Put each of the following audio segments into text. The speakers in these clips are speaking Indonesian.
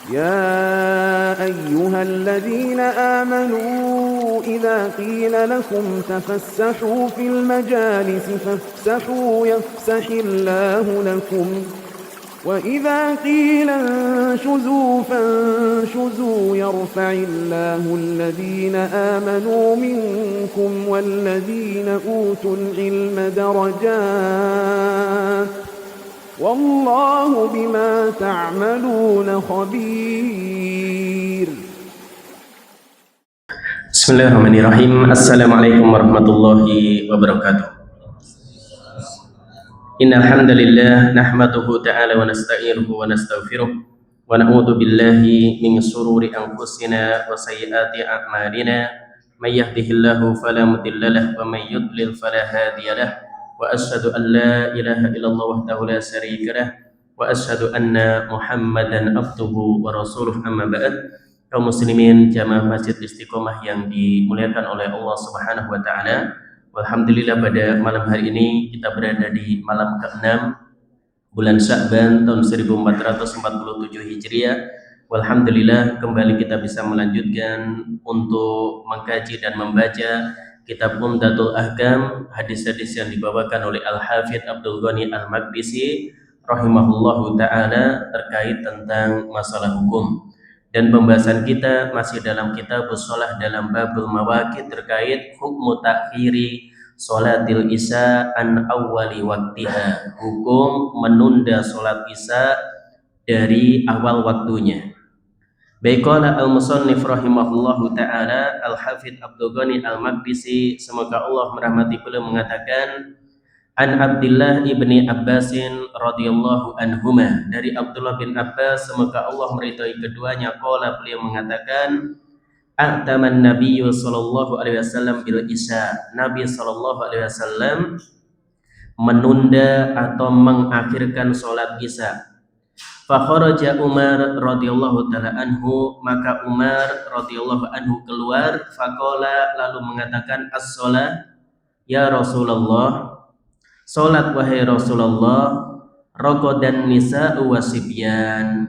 يا أيها الذين آمنوا إذا قيل لكم تفسحوا في المجالس فافسحوا يفسح الله لكم وإذا قيل انشزوا فانشزوا يرفع الله الذين آمنوا منكم والذين أوتوا العلم درجات والله بما تعملون خبير. Bismillahirrahmanirrahim. Assalamualaikum warahmatullahi wabarakatuh. Innal hamdalillah nahmaduhu ta'ala wa nasta'inuhu wa nastaghfiruh wa na'udzu billahi min shururi anfusina wa sayyiati a'malina may yahdihillahu fala mudhillalah wa may yudlil fala hadiyalah wa asyhadu an la ilaha illallah wahdahu la syarikalah wa asyhadu anna Muhammadan abduhu wa rasuluh. Amma ba'd. Kaum muslimin jamaah Masjid Istiqomah yang dimuliakan oleh Allah Subhanahu wa taala. Alhamdulillah pada malam hari ini kita berada di malam ke-6 bulan Sya'ban tahun 1447 Hijriah. Alhamdulillah kembali kita bisa melanjutkan untuk mengkaji dan membaca kitab Umdatul Ahkam, hadis-hadis yang dibawakan oleh Al-Hafidz Abdul Ghani Al-Maqdisi rahimahullahu taala terkait tentang masalah hukum. Dan pembahasan kita masih dalam kitab shalah dalam babul mawaqit terkait hukmu takhiri sholatil isya an awwali waktiha, hukum menunda sholat isya dari awal waktunya. Baikala al-musannif rahimahullahu ta'ala Al-Hafidz Abdul Ghani Al-Maqdisi, semoga Allah merahmati beliau, mengatakan An Abdullah ibni Abbasin radhiyallahu anhuma, dari Abdullah bin Abbas semoga Allah meridhai keduanya, qala beliau mengatakan A'taman Nabiyyu sallallahu alaihi wasallam bil isya, Nabi sallallahu alaihi wasallam menunda atau mengakhirkan salat isya. Fa kharaja Umar radhiyallahu taala anhu, maka Umar radhiyallahu anhu keluar, faqala lalu mengatakan as-shalah ya Rasulullah, salat wahai Rasulullah, raqadan nisa'u wasibyan,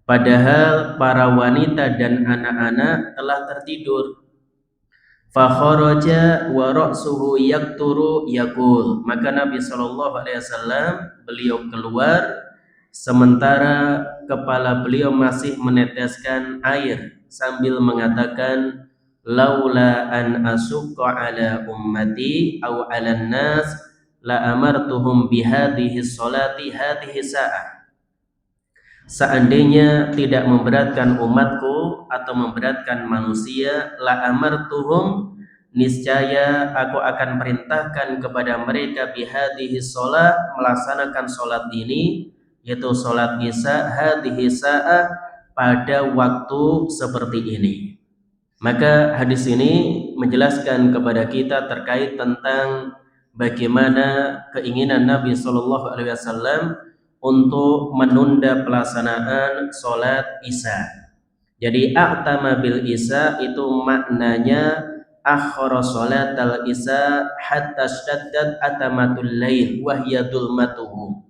padahal para wanita dan anak-anak telah tertidur. Fa kharaja wa ra'suhu yaqturu yaqul, maka Nabi sallallahu alaihi wasallam beliau keluar sementara kepala beliau masih meneteskan air sambil mengatakan laula an asukka ala ummati aw ala nas la amartuhum bihadhihi sholati hadhihi sa'ah, seandainya tidak memberatkan umatku atau memberatkan manusia, la amartuhum, niscaya aku akan perintahkan kepada mereka bihadhihi sholat, melaksanakan sholat ini, yaitu sholat isya hadhihi sa'ah, pada waktu seperti ini. Maka hadis ini menjelaskan kepada kita terkait tentang bagaimana keinginan Nabi Shallallahu Alaihi Wasallam untuk menunda pelaksanaan sholat isya. Jadi a'tama bil isya itu maknanya akhara sholatal isya hatta syaddat atamatul lail wa hiya dulmatuhu.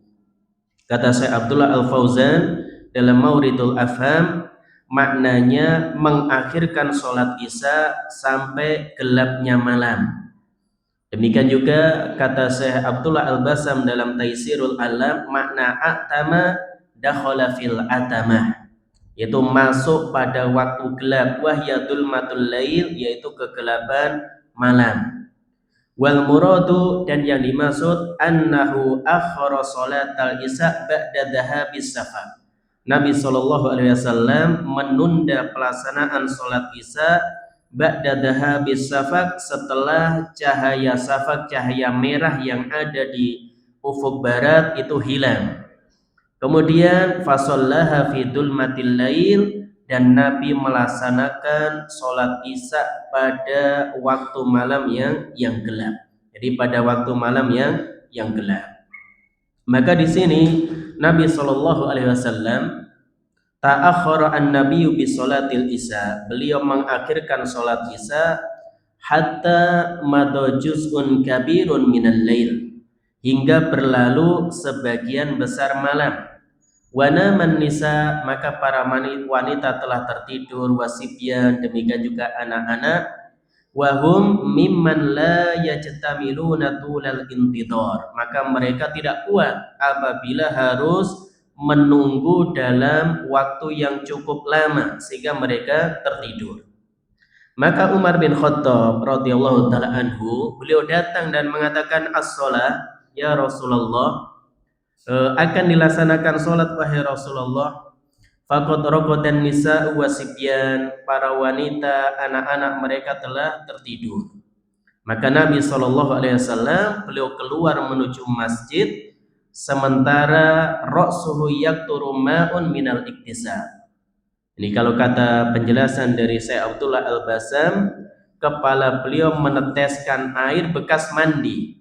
Kata Syekh Abdullah Al-Fauzan dalam Mauridul Afham, maknanya mengakhirkan sholat isya sampai gelapnya malam. Demikian juga kata Syekh Abdullah Al-Basam dalam Taisirul Alam, makna a'tama dakhala fil atamah, yaitu masuk pada waktu gelap, wahya dulmatul lail, yaitu kegelapan malam. Wal muradu, dan yang dimaksud, annahu akhara sholatal isya ba'da dhahabis safar, Nabi sallallahu alaihi wasallam menunda pelaksanaan sholat isya ba'da dhahabis safaq, setelah cahaya safaq, cahaya merah yang ada di ufuk barat itu hilang. Kemudian fasallaha fi dulmatil lail, dan Nabi melaksanakan sholat isya pada waktu malam yang gelap. Jadi pada waktu malam yang gelap. Maka di sini Nabi sallallahu alaihi wasallam ta'akhkhara an-nabiyyu bi sholatil isya, beliau mengakhirkan sholat isya hatta madha juz'un kabirun minal lail, hingga berlalu sebagian besar malam. Wa naman nisa, maka para wanita telah tertidur, wasibyan, demikian juga anak-anak, wahum mimman la yajtamiluna tulal intidhar, maka mereka tidak kuat apabila harus menunggu dalam waktu yang cukup lama sehingga mereka tertidur. Maka Umar bin Khattab radhiyallahu taala anhu, beliau datang dan mengatakan, as-shalah ya Rasulullah, akan dilaksanakan salat wahai Rasulullah. Faqad raqadan nisa'u wasibyan, para wanita, anak-anak mereka telah tertidur. Maka Nabi SAW beliau keluar menuju masjid sementara ra'suhu yaqturu ma'un minal iktisab. Ini kalau kata penjelasan dari Syekh Abdullah Al-Basam, kepala beliau meneteskan air bekas mandi.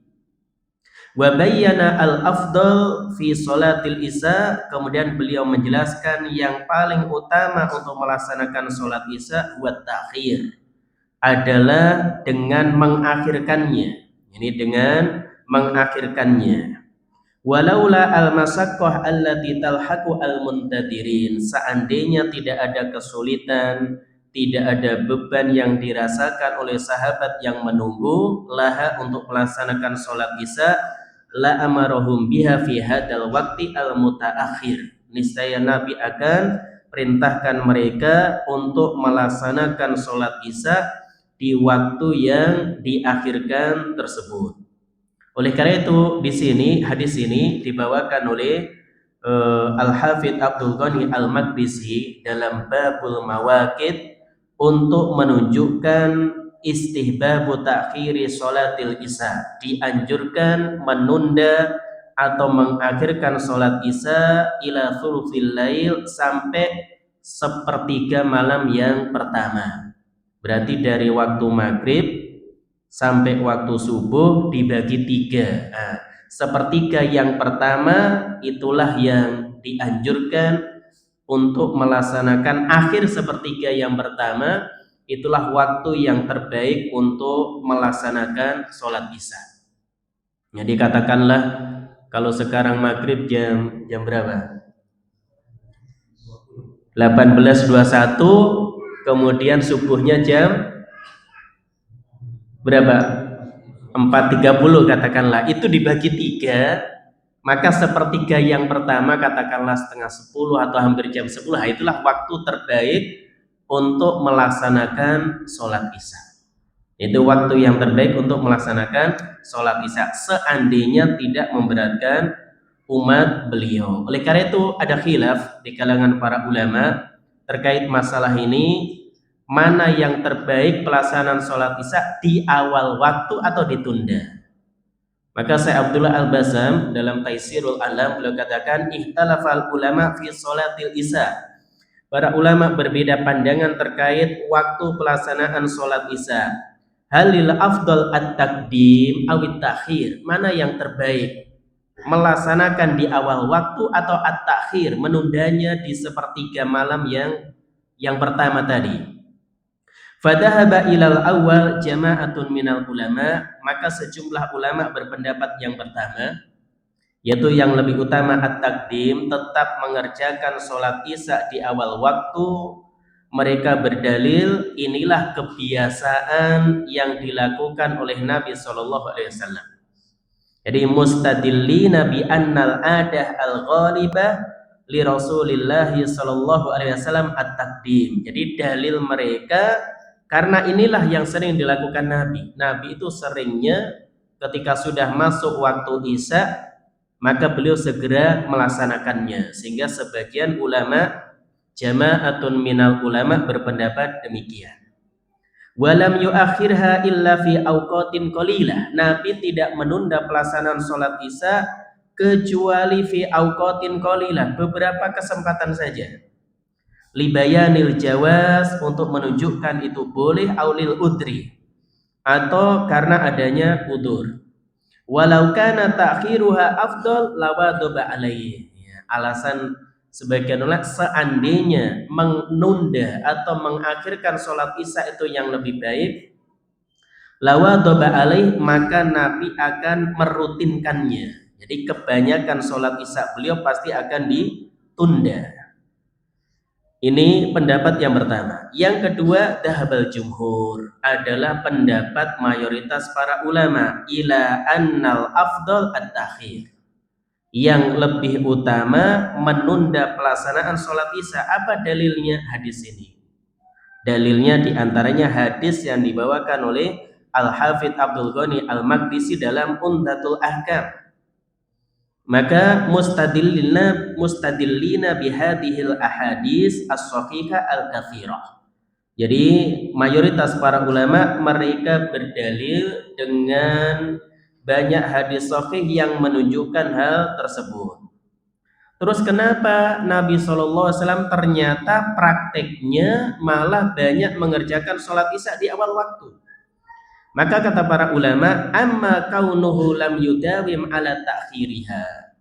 Wa bayyana al-afdal fi sholatil isya, kemudian beliau menjelaskan yang paling utama untuk melaksanakan sholat isya wa ta'khir adalah dengan mengakhirkannya. Ini dengan mengakhirkannya. Walaula al-masaqqah allati talhaqu al-muntadirin, seandainya tidak ada kesulitan, tidak ada beban yang dirasakan oleh sahabat yang menunggu laha untuk melaksanakan sholat isya, la amarahum biha fi hadal waqti al-mutaakhir, niscaya Nabi akan perintahkan mereka untuk melaksanakan sholat isya di waktu yang diakhirkan tersebut. Oleh karena itu di sini hadis ini dibawakan oleh Al-Hafidz Abdul Ghani Al-Maqdisi dalam Babul Mawaqit untuk menunjukkan istihbabu ta'khiri sholatil isya, dianjurkan menunda atau mengakhirkan sholat isya ila thuluthil lail, sampai sepertiga malam yang pertama. Berarti dari waktu maghrib sampai waktu subuh dibagi tiga. Nah, sepertiga yang pertama itulah yang dianjurkan untuk melaksanakan akhir sepertiga yang pertama, itulah waktu yang terbaik untuk melaksanakan sholat isya. Jadi katakanlah kalau sekarang maghrib jam berapa? 18.21, kemudian subuhnya jam berapa? 4.30 katakanlah, itu dibagi tiga, maka sepertiga yang pertama katakanlah setengah 10 atau hampir jam 10, itulah waktu terbaik untuk melaksanakan sholat isya. Itu waktu yang terbaik untuk melaksanakan sholat isya seandainya tidak memberatkan umat beliau. Oleh karena itu ada khilaf di kalangan para ulama terkait masalah ini, mana yang terbaik pelaksanaan sholat isya, di awal waktu atau ditunda. Maka Syekh Abdullah Al-Basam dalam Taisirul Alam beliau katakan, ihtalafal ulama fi sholatil isya, para ulama berbeda pandangan terkait waktu pelaksanaan sholat isya. Halil afdal at-taqdim awit takhir, mana yang terbaik, melaksanakan di awal waktu atau at-takhir, menundanya di sepertiga malam yang pertama tadi. Fadhahaba ilal awal jama'atun minal ulama, maka sejumlah ulama berpendapat yang pertama, yaitu yang lebih utama at-taqdim, tetap mengerjakan sholat isya di awal waktu. Mereka berdalil, inilah kebiasaan yang dilakukan oleh Nabi SAW. Jadi mustadillina bi annal adah al-ghalibah li Rasulillahi SAW at-taqdim. Jadi dalil mereka, karena inilah yang sering dilakukan Nabi. Nabi itu seringnya ketika sudah masuk waktu isya, maka beliau segera melaksanakannya. Sehingga sebagian ulama, jama'atun minal ulama, berpendapat demikian. Walam yuakhirha illa fi awqatin qalilah. Nabi tidak menunda pelaksanaan sholat isya kecuali fi awqatin qalilah, beberapa kesempatan saja. Libayanil jawaz, untuk menunjukkan itu boleh, aulil udri, atau karena adanya udur. Walau kana ta'khiruha afdal lawadaba alaihi. Alasan sebagian ulama, seandainya menunda atau mengakhirkan sholat isya itu yang lebih baik, lawadaba alaih, maka Nabi akan merutinkannya. Jadi kebanyakan sholat isya beliau pasti akan ditunda. Ini pendapat yang pertama. Yang kedua, dhahabal jumhur adalah pendapat mayoritas para ulama ila annal afdal at-takhir. Yang lebih utama menunda pelaksanaan sholat isya. Apa dalilnya? Hadis ini. Dalilnya diantaranya hadis yang dibawakan oleh Al-Hafidh Abdul Ghani Al-Maqdisi dalam Umdatul Ahkam. Maka mustadillina bihadihil ahadis as-sahihah al-kathirah. Jadi mayoritas para ulama mereka berdalil dengan banyak hadis sahih yang menunjukkan hal tersebut. Terus kenapa Nabi SAW ternyata prakteknya malah banyak mengerjakan sholat isya di awal waktu? Maka kata para ulama, amma kaunuhu lam yudawim ala ta'khiriha.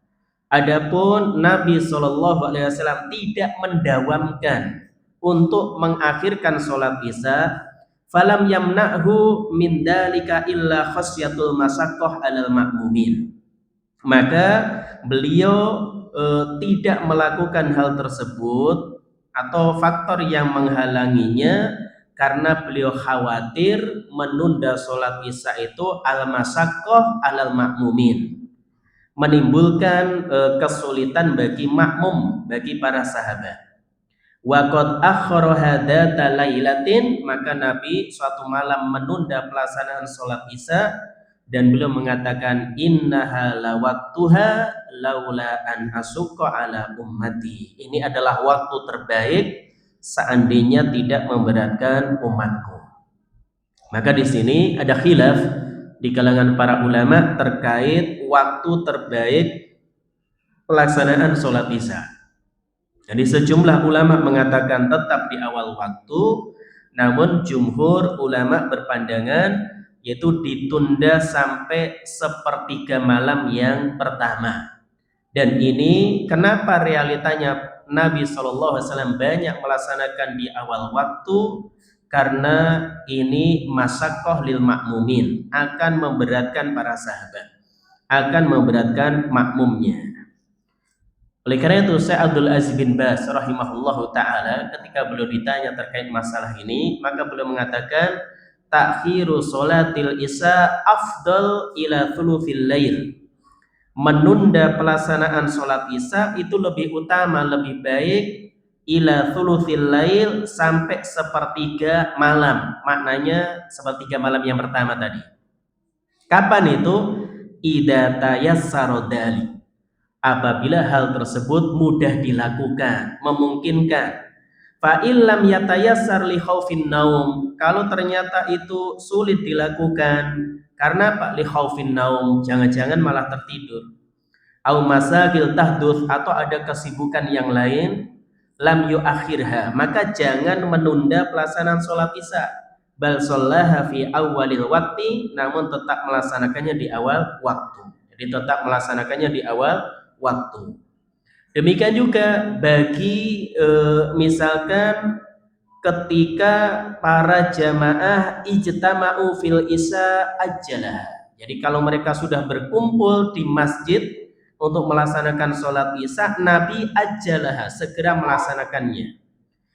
Adapun Nabi SAW tidak mendawamkan untuk mengakhirkan sholat isya, falam yamna'hu min dalika illa khasyatul masaqqah alal ma'mumin. Maka beliau tidak melakukan hal tersebut atau faktor yang menghalanginya karena beliau khawatir menunda sholat isya itu al-masaqqah alal ma'mumin, menimbulkan kesulitan bagi makmum, bagi para sahabat. Wa qad akhara hadata lailatin, maka Nabi suatu malam menunda pelaksanaan sholat isya dan beliau mengatakan innaha la waqtuha laula an asukka ala ummati. Ini adalah waktu terbaik seandainya tidak memberatkan umatku. Maka di sini ada khilaf di kalangan para ulama terkait waktu terbaik pelaksanaan sholat isya. Jadi sejumlah ulama mengatakan tetap di awal waktu, namun jumhur ulama berpandangan yaitu ditunda sampai sepertiga malam yang pertama. Dan ini kenapa realitanya Nabi SAW banyak melaksanakan di awal waktu, karena ini masyaqqah lil makmumin, akan memberatkan para sahabat, akan memberatkan makmumnya. Oleh karena itu Syekh Abdul Aziz bin Baz rahimahullahu ta'ala ketika beliau ditanya terkait masalah ini, maka beliau mengatakan ta'khiru sholatil isya afdal ila thuluthil lail. Menunda pelaksanaan sholat isya itu lebih utama, lebih baik ila thuluthil lail, sampai sepertiga malam. Maknanya sepertiga malam yang pertama tadi. Kapan itu? Idza tayassara dzalik. Apabila hal tersebut mudah dilakukan, memungkinkan. Fa illam yatayassar li khaufin naum. Kalau ternyata itu sulit dilakukan karena Pak li khaufin naum, jangan-jangan malah tertidur. Au masagil tahdus, atau ada kesibukan yang lain, lam yuakhirha, maka jangan menunda pelaksanaan sholat isya. Bal shallaha fi awwalil waqti, namun tetap melaksanakannya di awal waktu. Jadi tetap melaksanakannya di awal waktu. Demikian juga bagi misalkan ketika para jamaah ijtama'u fil isya ajjalah. Jadi kalau mereka sudah berkumpul di masjid untuk melaksanakan sholat isya, Nabi ajjalah, segera melaksanakannya.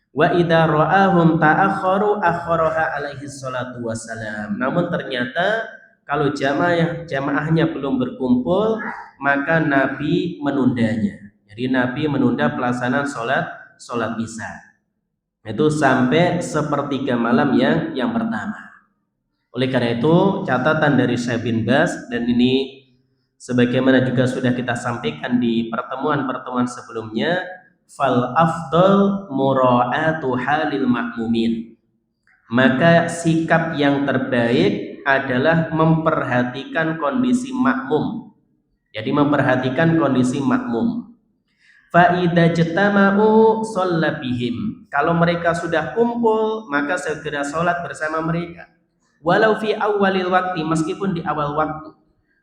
Wa idza ra'ahum ta'akhkharu akhkharaha alaihi salatu wassalam. Namun ternyata kalau jamaahnya belum berkumpul, maka Nabi menundanya. Jadi Nabi menunda pelaksanaan sholat isya itu sampai sepertiga malam yang pertama. Oleh karena itu catatan dari Syekh bin Baz, dan ini sebagaimana juga sudah kita sampaikan di pertemuan-pertemuan sebelumnya, fal afdal mura'atu halil makmumin. Maka sikap yang terbaik adalah memperhatikan kondisi makmum. Jadi memperhatikan kondisi makmum. Fa idza jatama'u shalla bihim. Kalau mereka sudah kumpul, maka segera sholat bersama mereka. Walau fi awwalil waqti, meskipun di awal waktu.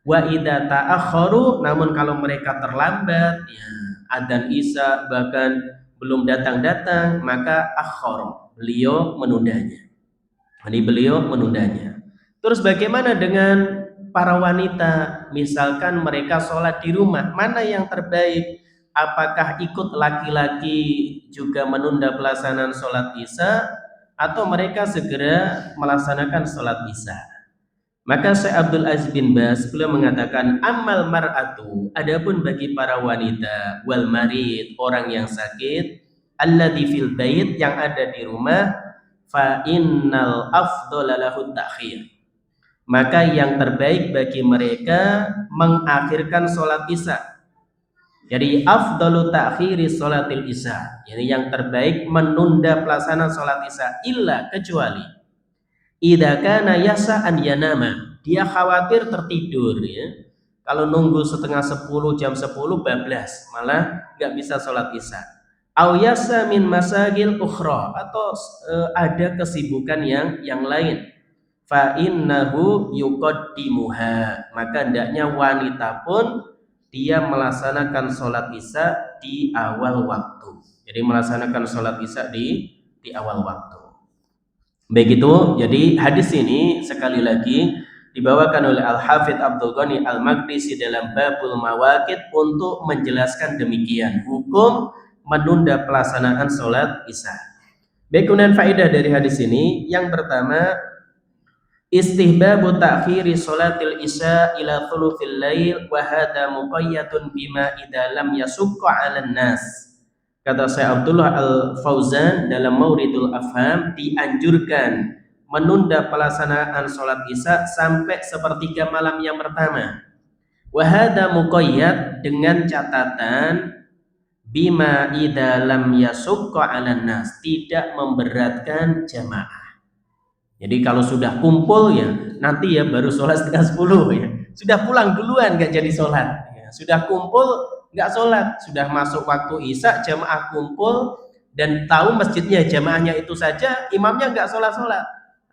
Wa idza ta'akhkharu, namun kalau mereka terlambat, ya, adzan isya bahkan belum datang-datang, maka akhkhara, beliau menundanya. Jadi beliau menundanya. Terus bagaimana dengan para wanita? Misalkan mereka sholat di rumah, mana yang terbaik? apakah ikut laki-laki juga menunda pelaksanaan sholat isya atau mereka segera melaksanakan sholat isya. Maka Syekh Abdul Aziz bin Baz beliau mengatakan amal mar'atu, adapun bagi para wanita, wal marid, orang yang sakit, alladzi fil bait, yang ada di rumah, fa innal afdhala lahu ta'khir, maka yang terbaik bagi mereka mengakhirkan sholat isya. Jadi afdalu ta'khiri sholatil isya, jadi yang terbaik menunda pelaksanaan sholat isya, illa kecuali idza kana yasa an yanama, dia khawatir tertidur ya. Kalau nunggu setengah 10, jam 10 bablas, malah nggak bisa sholat isya. Au yasa min masagil ukhra, atau ada kesibukan yang lain. Fa innahu yuqaddimuha, maka hendaknya wanita pun dia melaksanakan sholat isya di awal waktu. Jadi melaksanakan sholat isya di awal waktu. Begitu. Jadi hadis ini sekali lagi dibawakan oleh Al-Hafidz Abdul Ghani Al-Maqdisi dalam Babul Mawaqit untuk menjelaskan demikian hukum menunda pelaksanaan sholat isya. Baik, kemudian faedah dari hadis ini yang pertama, istihbabu ta'khiri sholatil isya ila thuluthil lail wa hadha muqayyadun bima idza lam yasukka 'alan nas. Kata Syekh Abdullah Al-Fauzan dalam Mauridul Afham, dianjurkan menunda pelaksanaan sholat isya sampai sepertiga malam yang pertama. Wa hadha muqayyad, dengan catatan bima idza lam yasukka 'alan nas, tidak memberatkan jamaah. Jadi kalau sudah kumpul ya nanti ya baru sholat setengah 10 ya. Sudah pulang duluan nggak jadi sholat. Ya, sudah kumpul nggak sholat. Sudah masuk waktu isya, jamaah kumpul dan tahu masjidnya jamaahnya itu saja, imamnya nggak sholat.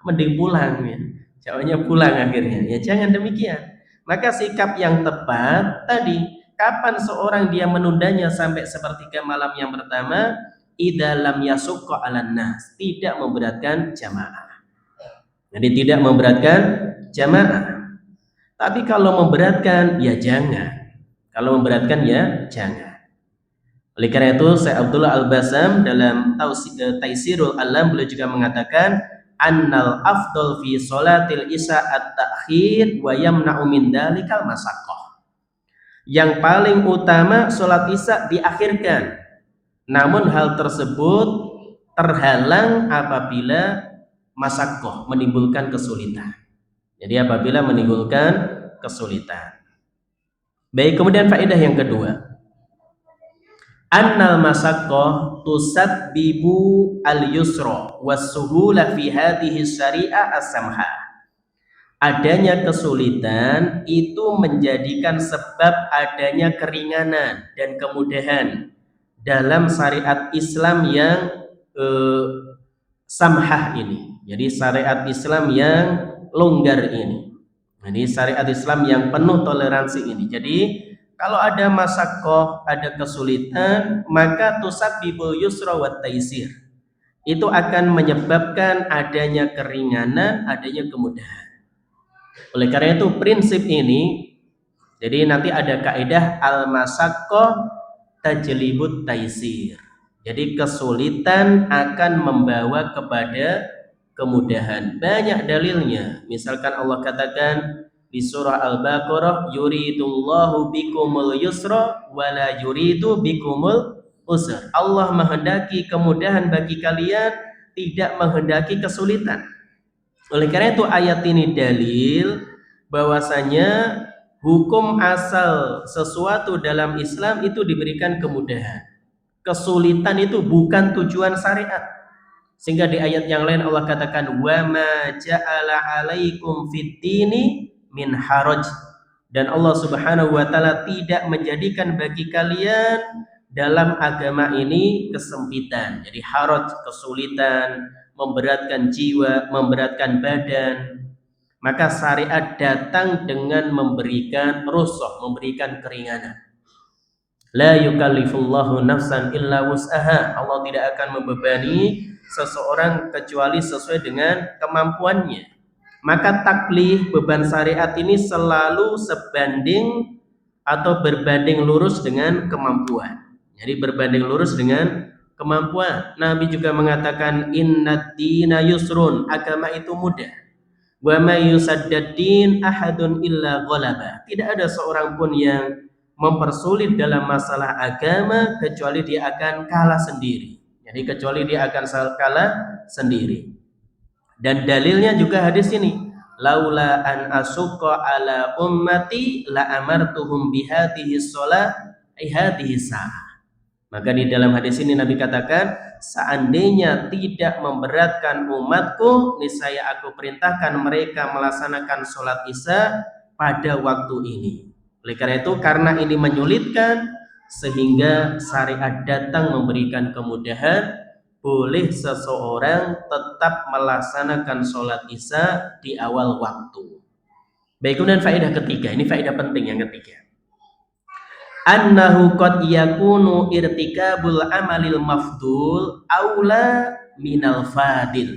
Mending pulang ya. Jawabnya pulang akhirnya. Ya jangan demikian. Maka sikap yang tepat tadi, kapan seorang dia menundanya sampai sepertiga malam yang pertama, idza lam yasukka 'alan nas, tidak memberatkan jamaah. Jadi tidak memberatkan jamaah. Tapi kalau memberatkan ya jangan. Kalau memberatkan ya jangan. Oleh karena itu Syekh Abdullah Al-Basam dalam Taisirul Alam beliau juga mengatakan annal afdal fi sholatil isya at-ta'khir wa yamna'u min dalikal masaqqah. Yang paling utama sholat isya diakhirkan. Namun hal tersebut terhalang apabila masaqqah, menimbulkan kesulitan. Jadi apabila menimbulkan kesulitan. Baik, kemudian faedah yang kedua, annal masaqqah tusabbibu al-yusra was-suhula fi hadhihi syari'ah as-samha. Adanya kesulitan itu menjadikan sebab adanya keringanan dan kemudahan dalam syariat Islam yang samhah ini. Jadi syariat Islam yang longgar ini. Jadi syariat Islam yang penuh toleransi ini. Jadi kalau ada masaqqah, ada kesulitan, maka tusabbibul yusra wat taisir. Itu akan menyebabkan adanya keringanan, adanya kemudahan. Oleh karena itu prinsip ini, jadi nanti ada kaidah al-masaqqah tajlibut taisir. Jadi kesulitan akan membawa kepada kemudahan. Banyak dalilnya. Misalkan Allah katakan di surah Al-Baqarah, yuridullahu bikumul yusra wa la yuridu bikumul usra. Allah menghendaki kemudahan bagi kalian, tidak menghendaki kesulitan. Oleh karena itu ayat ini dalil bahwasanya hukum asal sesuatu dalam Islam itu diberikan kemudahan. Kesulitan itu bukan tujuan syariat. Sehingga di ayat yang lain Allah katakan wa ma ja'ala 'alaikum fid-dini min haraj, dan Allah Subhanahu wa taala tidak menjadikan bagi kalian dalam agama ini kesempitan. Jadi haraj, kesulitan, memberatkan jiwa, memberatkan badan. Maka syariat datang dengan memberikan rukhsah, memberikan keringanan. La yukallifullahu nafsan illa wus'aha. Allah tidak akan membebani seseorang kecuali sesuai dengan kemampuannya. Maka taklif, beban syariat ini selalu sebanding atau berbanding lurus dengan kemampuan. Jadi berbanding lurus dengan kemampuan. Nabi juga mengatakan innad dina yusrun, agama itu mudah. Wa may yusaddaddin ahadun illa ghalaba. Tidak ada seorang pun yang mempersulit dalam masalah agama kecuali dia akan kalah sendiri. Jadi kecuali dia akan kalah sendiri. Dan dalilnya juga hadis ini. Laula an asuqa ala ummati la amartuhum bihadhihi shalah hadhihi sa'ah. Maka di dalam hadis ini Nabi katakan, seandainya tidak memberatkan umatku, niscaya aku perintahkan mereka melaksanakan sholat isya pada waktu ini. Oleh karena itu, karena ini menyulitkan, sehingga syariat datang memberikan kemudahan, boleh seseorang tetap melaksanakan sholat isya di awal waktu. Baik, kemudian faedah ketiga, ini faedah penting yang ketiga. Annahu qad yakunu irtikabul amalil mafdul aula minal fadil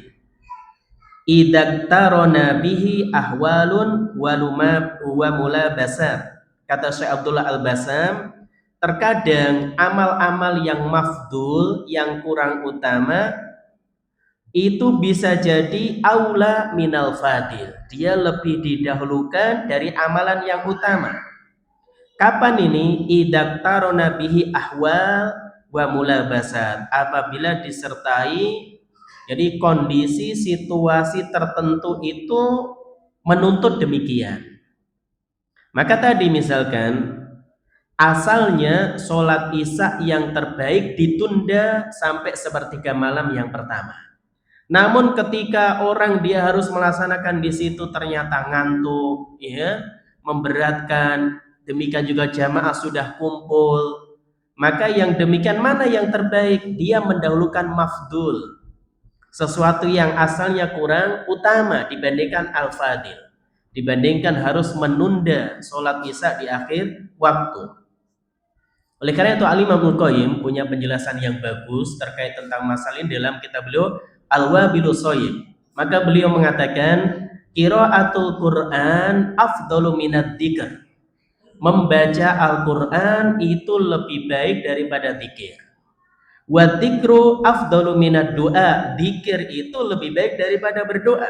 idza tarana bihi ahwalun wa mulabasat. Kata Syekh Abdullah Al-Basam, terkadang amal-amal yang mafdul, yang kurang utama, itu bisa jadi aula minal fadil, dia lebih didahulukan dari amalan yang utama. Kapan ini? Idza tarana bihi ahwal wa mulabasat, apabila disertai jadi kondisi situasi tertentu itu menuntut demikian. Maka tadi misalkan asalnya sholat isya yang terbaik ditunda sampai sepertiga malam yang pertama. Namun ketika orang dia harus melaksanakan di situ ternyata ngantuk, ya, memberatkan, demikian juga jamaah sudah kumpul, maka yang demikian mana yang terbaik? Dia mendahulukan mafdul, sesuatu yang asalnya kurang utama dibandingkan al-fadil, dibandingkan harus menunda sholat isya di akhir waktu. Oleh karena itu Al-Imam Ibnu Qayyim punya penjelasan yang bagus terkait tentang masalah ini dalam kitab beliau Al-Wabilus Shayyib. Maka beliau mengatakan qiraatul Quran afdalu minad dzikr. Membaca Al-Quran itu lebih baik daripada dzikir. Wa dzikru afdalu minad du'a. Dzikir itu lebih baik daripada berdoa.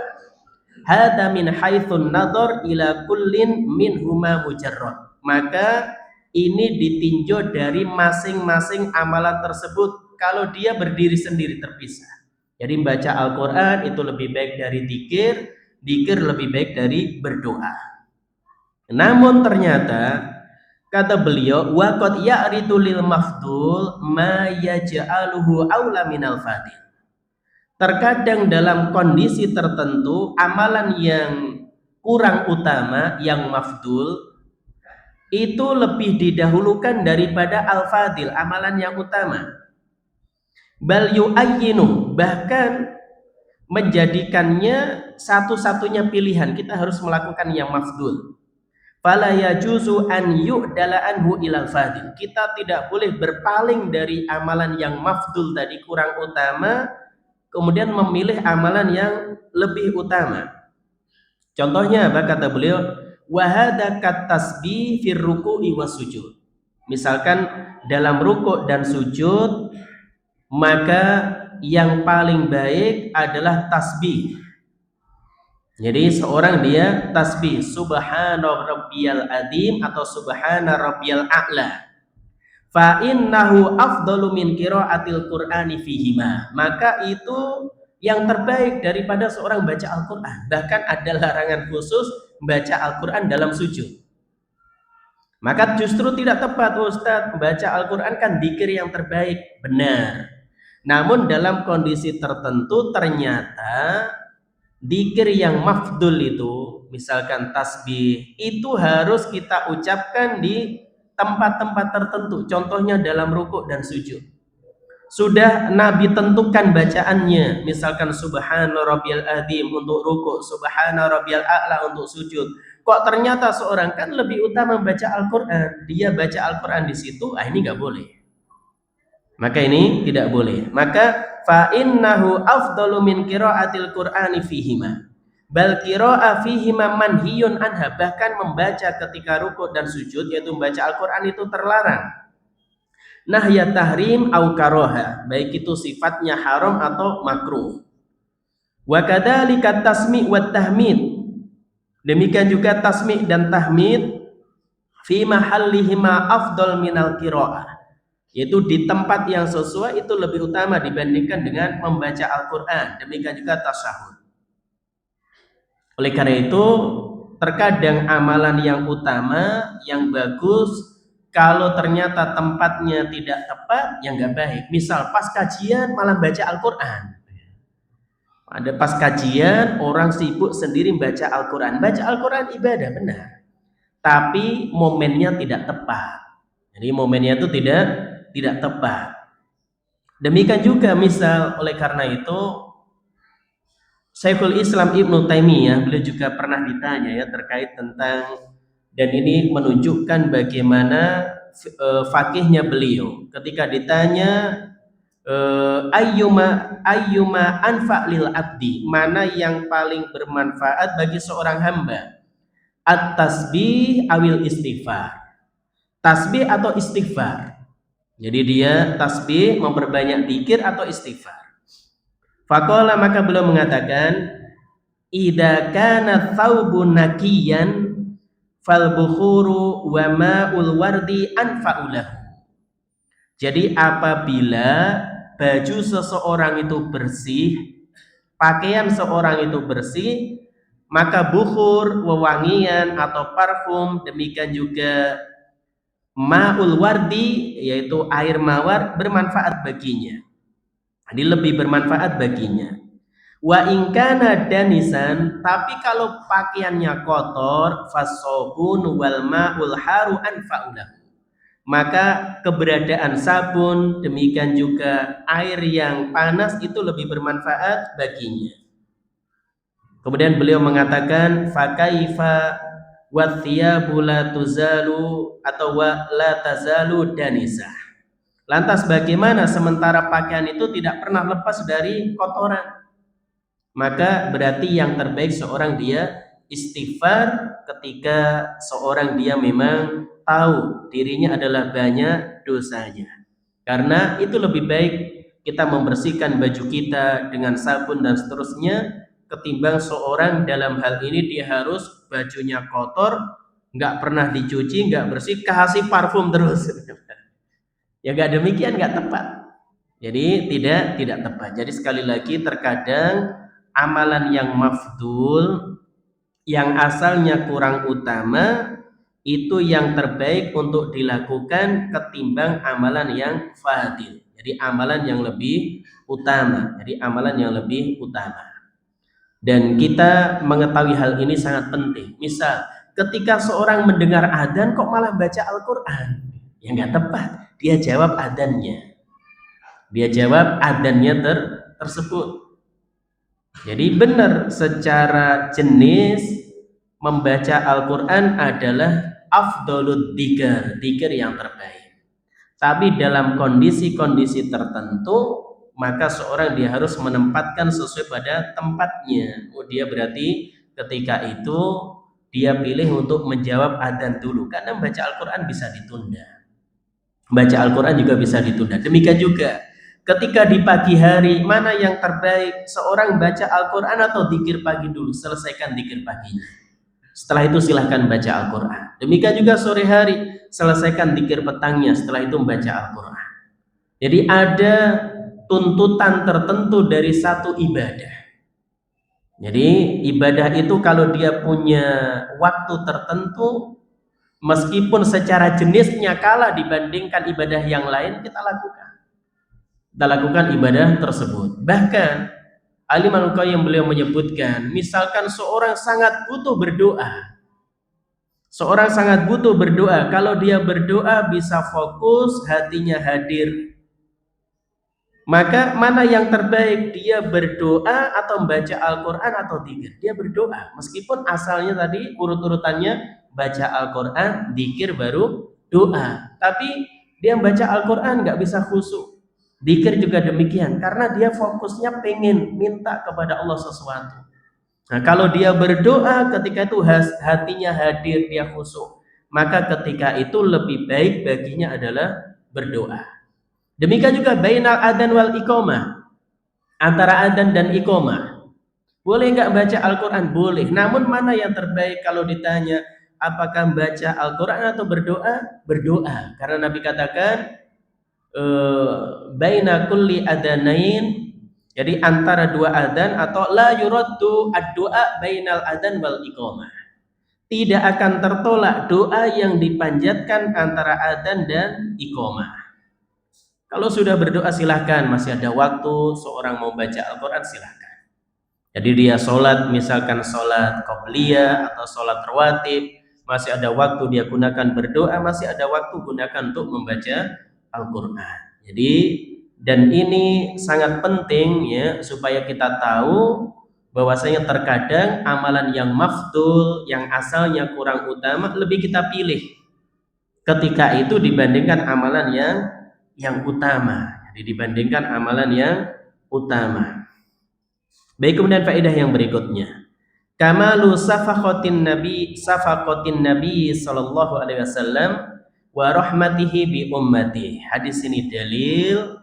Hadza min haitsun nadhar ila kullin minhuma mujarrad. Maka ini ditinjau dari masing-masing amalan tersebut kalau dia berdiri sendiri terpisah. Jadi membaca Al-Quran itu lebih baik dari dzikir, dzikir lebih baik dari berdoa. Namun ternyata kata beliau wa qad ya'ridu lil mafdul ma yaj'aluhu aula minal fadil. Terkadang dalam kondisi tertentu amalan yang kurang utama, yang mafdul, itu lebih didahulukan daripada al-fadil, amalan yang utama. Bal yu'ayyinu, bahkan menjadikannya satu-satunya pilihan, kita harus melakukan yang mafdul. Fala yajuzu an yu'dala anhu ilal fadil. Kita tidak boleh berpaling dari amalan yang mafdul tadi, kurang utama, kemudian memilih amalan yang lebih utama. Contohnya apa kata beliau? Wa hadza kat tasbih fir ruku'i was sujud. Misalkan dalam rukuk dan sujud, maka yang paling baik adalah tasbih. Jadi seorang dia tasbih subhana rabbiyal adzim atau subhana rabbiyal a'la. Fa innahu afdalu min qiraatil qur'ani fihima. Maka itu yang terbaik daripada seorang baca Al-Qur'an. Bahkan ada larangan khusus baca Al-Qur'an dalam sujud. Maka justru tidak tepat, Ustaz, baca Al-Qur'an kan dzikir yang terbaik. Benar. Namun dalam kondisi tertentu ternyata dzikir yang mafdul itu, misalkan tasbih, itu harus kita ucapkan di tempat-tempat tertentu. Contohnya dalam rukuk dan sujud. Sudah Nabi tentukan bacaannya, misalkan subhana rabbiyal adzim untuk rukuk, subhana rabbiyal a'la untuk sujud. Kok ternyata seorang kan lebih utama baca Al-Qur'an, dia baca Al-Qur'an di situ, ini nggak boleh. Maka ini tidak boleh. Maka fa innahu afdalu min qiraatil qur'ani fihima. Bal qira'a fihima manhiyun anha. Bahkan membaca ketika rukuk dan sujud, yaitu membaca Al-Qur'an, itu terlarang. nahya tahrim au karoha, baik itu sifatnya haram atau makruh. Wa kadzalika tasmi' wa tahmid, demikian juga tasmi' dan tahmid fi mahallihima afdal minal qiraah, yaitu di tempat yang sesuai itu lebih utama dibandingkan dengan membaca Al-Qur'an. Demikian juga tasyahud. Oleh karena itu, terkadang amalan yang utama, yang bagus, kalau ternyata tempatnya tidak tepat, ya nggak baik. Misal pas kajian malah baca Al-Quran. Ada pas kajian orang sibuk sendiri baca Al-Quran. Baca Al-Quran ibadah benar, tapi momennya tidak tepat. Jadi momennya itu tidak tepat. Demikian juga misal, oleh karena itu Syekhul Islam Ibnu Taimiyah, beliau juga pernah ditanya ya terkait tentang, dan ini menunjukkan bagaimana fakihnya beliau ketika ditanya ayyuma anfa' lil abdi, mana yang paling bermanfaat bagi seorang hamba, at-tasbih awil istighfar, tasbih atau istighfar. Jadi dia tasbih, memperbanyak dzikir, atau istighfar. Faqala, maka beliau mengatakan, idza kana thawbun nakiyan fal bukhuru wa ma'ul wardi anfa'ulahu. Jadi apabila baju seseorang itu bersih, pakaian seorang itu bersih, maka bukhur, wewangian atau parfum, demikian juga ma'ul wardi, yaitu air mawar, bermanfaat baginya. Ini lebih bermanfaat baginya. Wa in kana danisan, tapi kalau pakaiannya kotor, fasobun wal ma'ul haru anfa'ulahu, maka keberadaan sabun, demikian juga air yang panas itu lebih bermanfaat baginya. Kemudian beliau mengatakan, fakaifa wathiyabu la tuzalu atau la tazalu danisah. Lantas bagaimana sementara pakaian itu tidak pernah lepas dari kotoran? Maka berarti yang terbaik seorang dia istighfar ketika seorang dia memang tahu dirinya adalah banyak dosanya. Karena itu lebih baik kita membersihkan baju kita dengan sabun dan seterusnya, ketimbang seorang dalam hal ini dia harus bajunya kotor, nggak pernah dicuci, nggak bersih, kasih parfum terus. Ya nggak demikian, nggak tepat. Jadi tidak tepat. Jadi sekali lagi, terkadang amalan yang mafdul, yang asalnya kurang utama, itu yang terbaik untuk dilakukan ketimbang amalan yang fadil. Jadi amalan yang lebih utama. Dan kita mengetahui hal ini sangat penting. Misal, ketika seorang mendengar adzan kok malah baca Al-Quran, ya nggak tepat. Dia jawab adzannya tersebut. Jadi benar, secara jenis membaca Al-Quran adalah afdolud dzikir yang terbaik. Tapi dalam kondisi-kondisi tertentu, maka seorang dia harus menempatkan sesuai pada tempatnya. Dia berarti ketika itu dia pilih untuk menjawab adzan dulu, karena membaca Al-Quran bisa ditunda. Baca Al-Quran juga bisa ditunda. Demikian juga ketika di pagi hari, mana yang terbaik? Seorang baca Al-Quran atau dzikir pagi dulu? Selesaikan dzikir paginya. Setelah itu silahkan baca Al-Quran. Demikian juga sore hari, selesaikan dzikir petangnya. Setelah itu membaca Al-Quran. Jadi ada tuntutan tertentu dari satu ibadah. Jadi ibadah itu kalau dia punya waktu tertentu, meskipun secara jenisnya kalah dibandingkan ibadah yang lain, kita lakukan ibadah tersebut. Bahkan Al-Imam Al-Qayyim beliau menyebutkan, misalkan seorang sangat butuh berdoa, kalau dia berdoa bisa fokus, hatinya hadir, maka mana yang terbaik? Dia berdoa atau membaca Al-Quran atau dzikir? Dia berdoa, meskipun asalnya tadi urut-urutannya baca Al-Quran, dzikir, baru doa. Tapi dia membaca Al-Quran nggak bisa khusyuk. Dzikir juga demikian, karena dia fokusnya pengen minta kepada Allah sesuatu. Nah, kalau dia berdoa ketika itu hatinya hadir, dia khusyuk, maka ketika itu lebih baik baginya adalah berdoa. Demikian juga bainal adzan wal iqamah, antara adzan dan iqamah. Boleh nggak baca Al-Quran? Boleh. Namun mana yang terbaik kalau ditanya apakah baca Al-Quran atau berdoa? Berdoa. Karena Nabi katakan baina kulli adanain, jadi antara dua adzan, atau la yuraddu ad-du'a bainal adzan wal iqamah. Tidak akan tertolak doa yang dipanjatkan antara adzan dan iqamah. Kalau sudah berdoa silahkan, masih ada waktu, seorang mau baca Al-Quran silahkan. Jadi dia sholat, misalkan sholat qobliyah atau sholat rawatib, masih ada waktu dia gunakan berdoa, masih ada waktu gunakan untuk membaca Al-Quran. Jadi, dan ini sangat penting ya, supaya kita tahu bahwasanya terkadang amalan yang mafdul, yang asalnya kurang utama, lebih kita pilih ketika itu dibandingkan amalan yang utama. Jadi dibandingkan amalan yang utama. Baik, kemudian faedah yang berikutnya. Kamalu safaqatin Nabi sallallahu alaihi wasallam wa rahmatihi bi ummati. Hadis ini dalil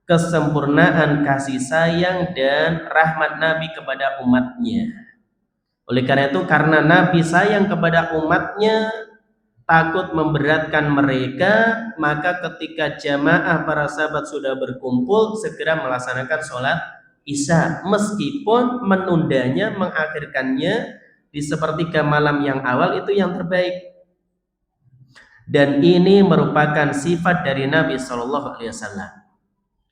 kesempurnaan kasih sayang dan rahmat Nabi kepada umatnya. Oleh karena itu, karena Nabi sayang kepada umatnya, takut memberatkan mereka, maka ketika jamaah para sahabat sudah berkumpul, segera melaksanakan sholat Isya, meskipun menundanya, mengakhirkannya di sepertiga malam yang awal itu yang terbaik. Dan ini merupakan sifat dari Nabi Shallallahu Alaihi Wasallam.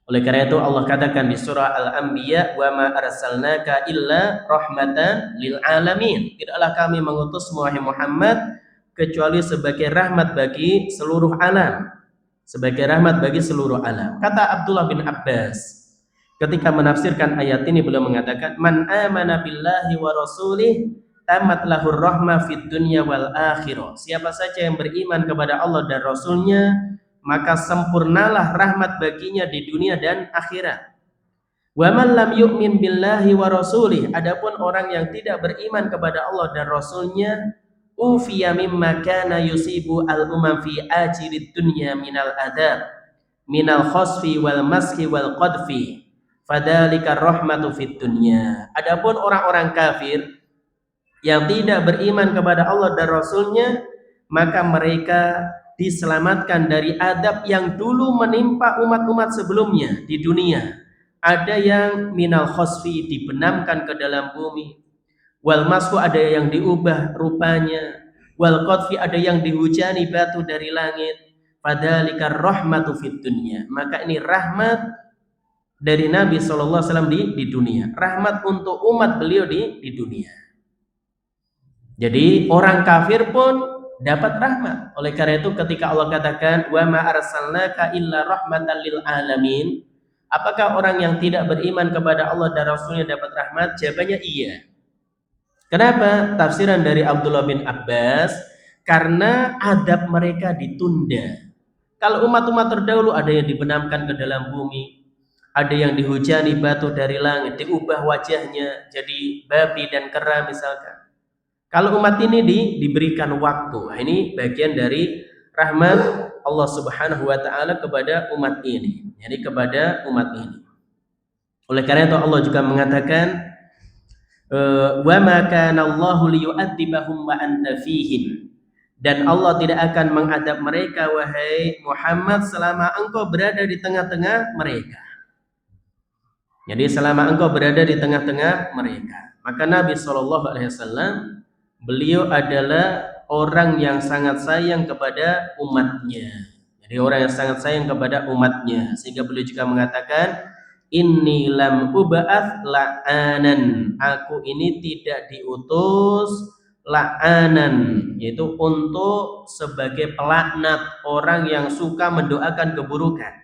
Oleh karena itu Allah katakan di surah Al-Anbiya, wa ma arsalnaka illa rahmatan lil alamin. Tidaklah kami mengutus Muhammad kecuali sebagai rahmat bagi seluruh alam. Sebagai rahmat bagi seluruh alam. Kata Abdullah bin Abbas ketika menafsirkan ayat ini, beliau mengatakan, man amana billahi wa rasulih tamat lahur rahmah fid dunya wal akhirah. Siapa saja yang beriman kepada Allah dan Rasulnya, maka sempurnalah rahmat baginya di dunia dan akhirat. Wa man lam yu'min billahi wa rasulih, adapun orang yang tidak beriman kepada Allah dan Rasulnya, ufiya mimma kana yusibu al-umam fi ajirid dunya minal adab, minal khosfi wal maski wal qadfi, fadhalika rahmatu fid dunya. Adapun orang-orang kafir yang tidak beriman kepada Allah dan Rasulnya, maka mereka diselamatkan dari adab yang dulu menimpa umat-umat sebelumnya di dunia. Ada yang minal khosfi, dibenamkan ke dalam bumi, wal masku, ada yang diubah rupanya, wal qadfi, ada yang dihujani batu dari langit. Fadhalika rahmatu fid dunya, maka ini rahmat dari Nabi SAW di dunia, rahmat untuk umat beliau di dunia. Jadi orang kafir pun dapat rahmat. Oleh karena itu ketika Allah katakan wa ma arsalnaka illa rahmatan lil alamin, apakah orang yang tidak beriman kepada Allah dan Rasulnya dapat rahmat? Jawabannya iya. Kenapa? Tafsiran dari Abdullah bin Abbas, karena adab mereka ditunda. Kalau umat-umat terdahulu ada yang dibenamkan ke dalam bumi, ada yang dihujani batu dari langit, diubah wajahnya jadi babi dan kera misalkan. Kalau umat ini diberikan waktu, ini bagian dari rahmat Allah Subhanahu wa taala kepada umat ini. Jadi kepada umat ini. Oleh karena itu Allah juga mengatakan wa ma kana Allahu liyu'adzibahum wa anta fihim. Dan Allah tidak akan mengadab mereka wahai Muhammad selama engkau berada di tengah-tengah mereka. Jadi selama engkau berada di tengah-tengah mereka. Maka Nabi SAW, beliau adalah orang yang sangat sayang kepada umatnya. Jadi orang yang sangat sayang kepada umatnya. Sehingga beliau juga mengatakan, inni lam uba'ath la'anan. Aku ini tidak diutus la'anan, yaitu untuk sebagai pelaknat, orang yang suka mendoakan keburukan.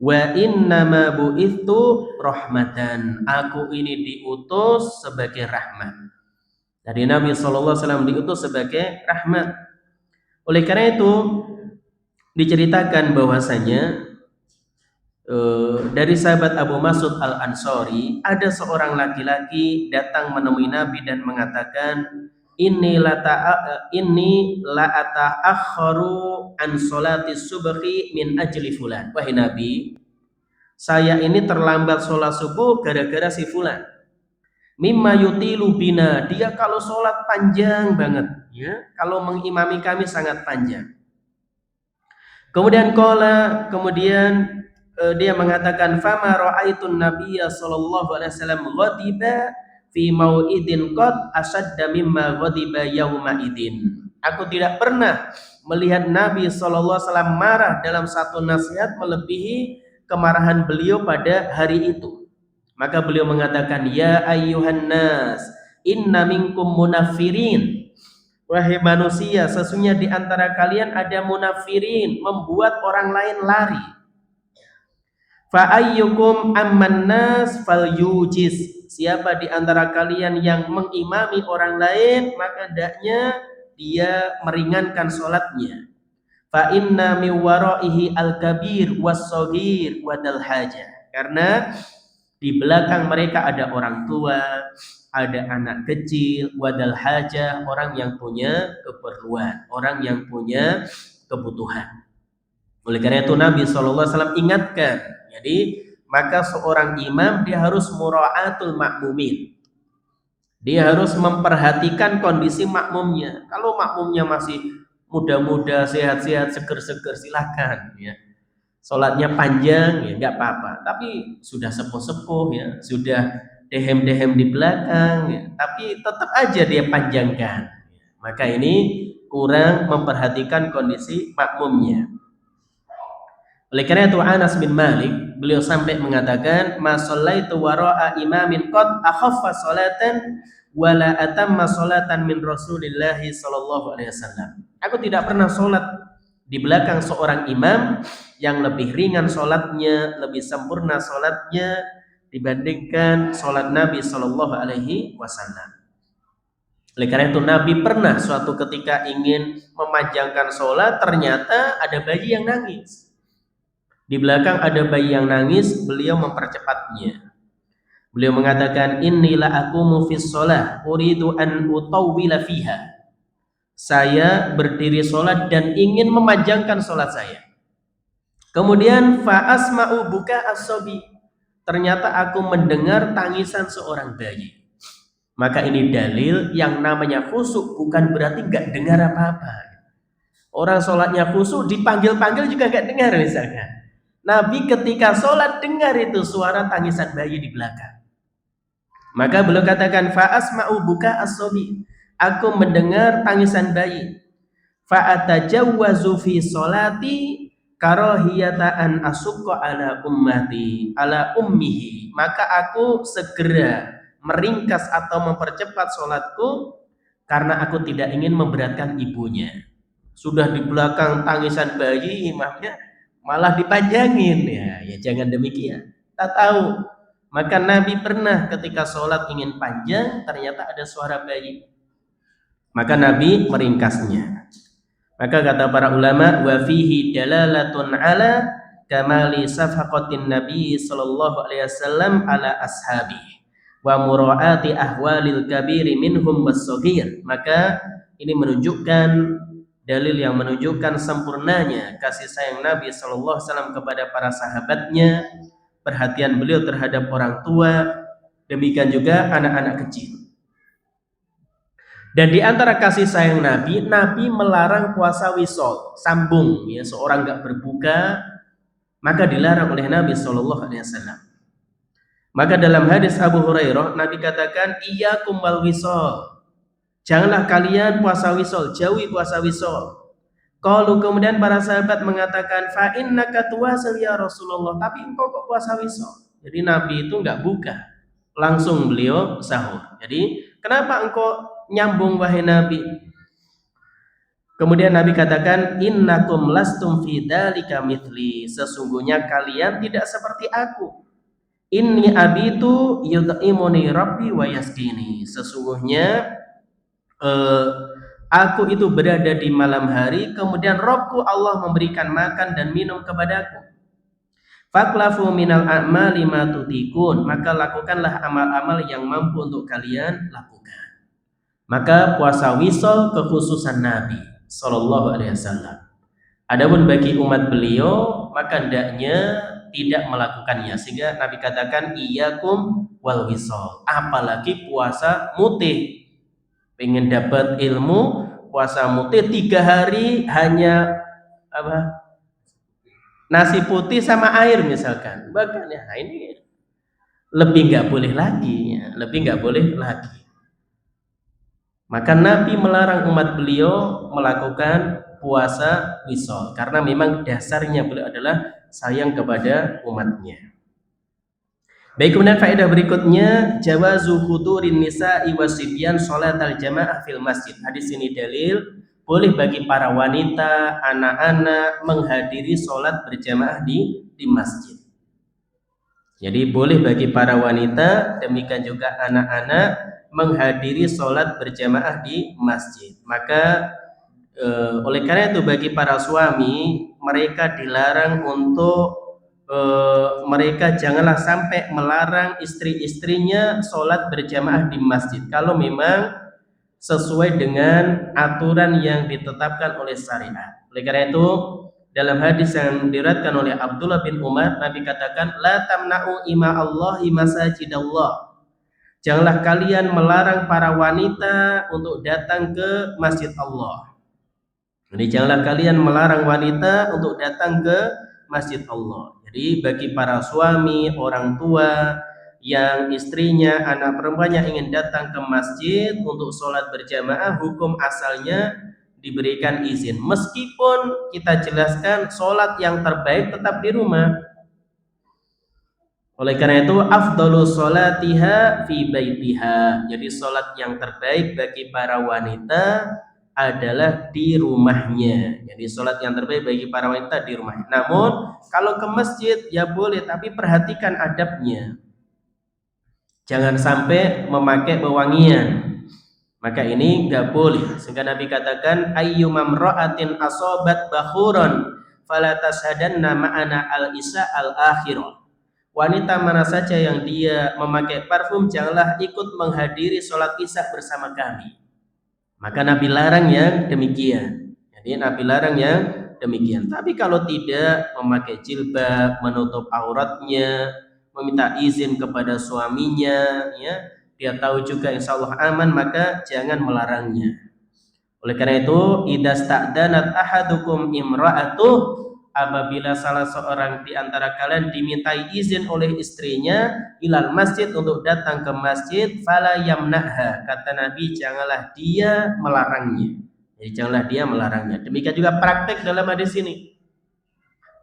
Wa innama bu'ithu rahmatan. Aku ini diutus sebagai rahmat. Dari Nabi SAW diutus sebagai rahmat. Oleh karena itu diceritakan bahwasanya dari sahabat Abu Mas'ud Al-Ansari, ada seorang laki-laki datang menemui Nabi dan mengatakan, inni la ata'akhkharu an sholati subhi min ajli fulan. Wahai Nabi, saya ini terlambat sholat subuh gara-gara si fulan. Mimma yutilu bina, dia kalau sholat panjang banget, ya. Kalau mengimami kami sangat panjang. Kemudian dia mengatakan fama ra'aitun nabiyya sallallahu alaihi wasallam ghadiba fi mau'idin qad asadda mimma ghadiba yauma idin. Aku tidak pernah melihat Nabi sallallahu alaihi wasallam marah dalam satu nasihat melebihi kemarahan beliau pada hari itu. Maka beliau mengatakan, ya ayyuhan nas, inna minkum munafirin. Wahai manusia, sesungguhnya di antara kalian ada munafirin, membuat orang lain lari. Fa ayyukum amman nas falyujiz. Siapa di antara kalian yang mengimami orang lain, maka hendaknya dia meringankan salatnya. Fa inna min waraihi al-kabir was-shaghir wa dal hajah. Karena di belakang mereka ada orang tua, ada anak kecil, wadal hajah, orang yang punya keperluan, orang yang punya kebutuhan. Oleh karena itu Nabi SAW ingatkan, jadi maka seorang imam dia harus mura'atul makmumin. Dia harus memperhatikan kondisi makmumnya. Kalau makmumnya masih muda-muda, sehat-sehat, seger-seger, silakan ya. Sholatnya panjang ya nggak apa-apa. Tapi sudah sepuh-sepuh ya, sudah dehem-dehem di belakang ya, tapi tetap aja dia panjangkan. Maka ini kurang memperhatikan kondisi makmumnya. Oleh karena itu Anas bin Malik beliau sampai mengatakan, ma shallaitu wara'a imamin qad akhaffa sholatan wala atamma sholatan min Rasulillah sallallahu alaihi wasallam. Aku tidak pernah sholat di belakang seorang imam yang lebih ringan sholatnya, lebih sempurna sholatnya dibandingkan sholat Nabi sallallahu alaihi wasallam. Oleh karena itu Nabi pernah suatu ketika ingin memanjangkan sholat, ternyata ada bayi yang nangis. Di belakang ada bayi yang nangis, beliau mempercepatnya. Beliau mengatakan, inilah aqumu fis sholah, uridu an utawwila fiha. Saya berdiri sholat dan ingin memanjangkan sholat saya. Kemudian fa asma'u buka as-sabi. Ternyata aku mendengar tangisan seorang bayi. Maka ini dalil yang namanya khusyuk bukan berarti nggak dengar apa-apa. Orang sholatnya khusyuk dipanggil-panggil juga nggak dengar misalnya. Nabi ketika sholat dengar itu suara tangisan bayi di belakang. Maka beliau katakan fa asma'u buka as-sabi. Aku mendengar tangisan bayi. Fa atajawwazu fi sholati karahiyata an asukka ala ummati ala ummihi. Maka aku segera meringkas atau mempercepat sholatku karena aku tidak ingin memberatkan ibunya. Sudah di belakang tangisan bayi, imamnya malah dipanjangin ya jangan demikian. Tak tahu. Maka Nabi pernah ketika sholat ingin panjang, ternyata ada suara bayi. Maka Nabi meringkasnya. Maka kata para ulama, wa fihi dalalatun ala kamali safaqatin Nabi sallallahu alaihi wasallam ala ashabi wa mura'ati ahwalil kabiri minhum was-shaghir. Maka ini menunjukkan dalil yang menunjukkan sempurnanya kasih sayang Nabi sallallahu alaihi wasallam kepada para sahabatnya, perhatian beliau terhadap orang tua, demikian juga anak-anak kecil. Dan di antara kasih sayang Nabi, Nabi melarang puasa wisol, sambung ya, seorang enggak berbuka maka dilarang oleh Nabi sallallahu alaihi wasallam. Maka dalam hadis Abu Hurairah Nabi katakan iyyakum wal wisol. Janganlah kalian puasa wisol, jauhi puasa wisol. Kalau kemudian para sahabat mengatakan fa innaka tuwasil ya Rasulullah, tapi engkau kok puasa wisol. Jadi Nabi itu enggak buka, langsung beliau sahur. Jadi kenapa engkau nyambung wahai Nabi? Kemudian Nabi katakan innakum lastum fi dzalika mithli. Sesungguhnya kalian tidak seperti aku. Inni abitu yud'imuni rabbi wa yasqini. Sesungguhnya aku itu berada di malam hari, kemudian Rabbku Allah memberikan makan dan minum kepadaku. Faklafu minal a'mali ma tutikun. Maka lakukanlah amal-amal yang mampu untuk kalian lakukan. Maka puasa wisol kekhususan Nabi Sallallahu Alaihi Wasallam. Adapun bagi umat beliau maka hendaknya tidak melakukannya, sehingga Nabi katakan iyakum wal wisol, apalagi puasa mutih. Pengen dapat ilmu, puasa mutih 3 hari hanya apa? Nasi putih sama air misalkan. Bahkan ya ini lebih nggak boleh lagi, ya. Lebih nggak boleh lagi. Maka Nabi melarang umat beliau melakukan puasa wisol karena memang dasarnya beliau adalah sayang kepada umatnya. Baik, kemudian faedah berikutnya jawazu hudurin nisa'i wasibyan sholatal jamaah fil masjid. Hadis ini dalil boleh bagi para wanita, anak-anak menghadiri sholat berjamaah di masjid. Jadi boleh bagi para wanita, demikian juga anak-anak menghadiri sholat berjamaah di masjid. Maka oleh karena itu bagi para suami mereka dilarang untuk mereka janganlah sampai melarang istri-istrinya sholat berjamaah di masjid kalau memang sesuai dengan aturan yang ditetapkan oleh syariat. Oleh karena itu dalam hadis yang diriwayatkan oleh Abdullah bin Umar, Nabi katakan, la tamna'u ima Allahi masajidallah. Janganlah kalian melarang para wanita untuk datang ke masjid Allah. Jadi janganlah kalian melarang wanita untuk datang ke masjid Allah. Jadi bagi para suami, orang tua yang istrinya, anak perempuannya ingin datang ke masjid untuk sholat berjamaah, hukum asalnya diberikan izin. Meskipun kita jelaskan sholat yang terbaik tetap di rumah. Oleh karena itu afdalu sholatiha fi baitiha. Jadi sholat yang terbaik bagi para wanita adalah di rumahnya. Jadi sholat yang terbaik bagi para wanita di rumahnya. Namun kalau ke masjid ya boleh, tapi perhatikan adabnya. Jangan sampai memakai wewangian. Maka ini nggak boleh. Sehingga Nabi katakan ayyumam ra'atin asobat bakhuron fala tashadanna ma'ana al-isya al-akhirah. Wanita mana saja yang dia memakai parfum janganlah ikut menghadiri sholat isya bersama kami. Maka Nabi larang yang demikian. Jadi Nabi larang yang demikian. Tapi kalau tidak memakai jilbab, menutup auratnya, meminta izin kepada suaminya, ya, dia tahu juga insya Allah aman, maka jangan melarangnya. Oleh karena itu, idza sta'danat ahadukum imra'atuh, apabila salah seorang di antara kalian dimintai izin oleh istrinya ilal masjid untuk datang ke masjid, fala yamna'ha, kata Nabi janganlah dia melarangnya. Jadi janganlah dia melarangnya. Demikian juga praktek dalam hadis ini.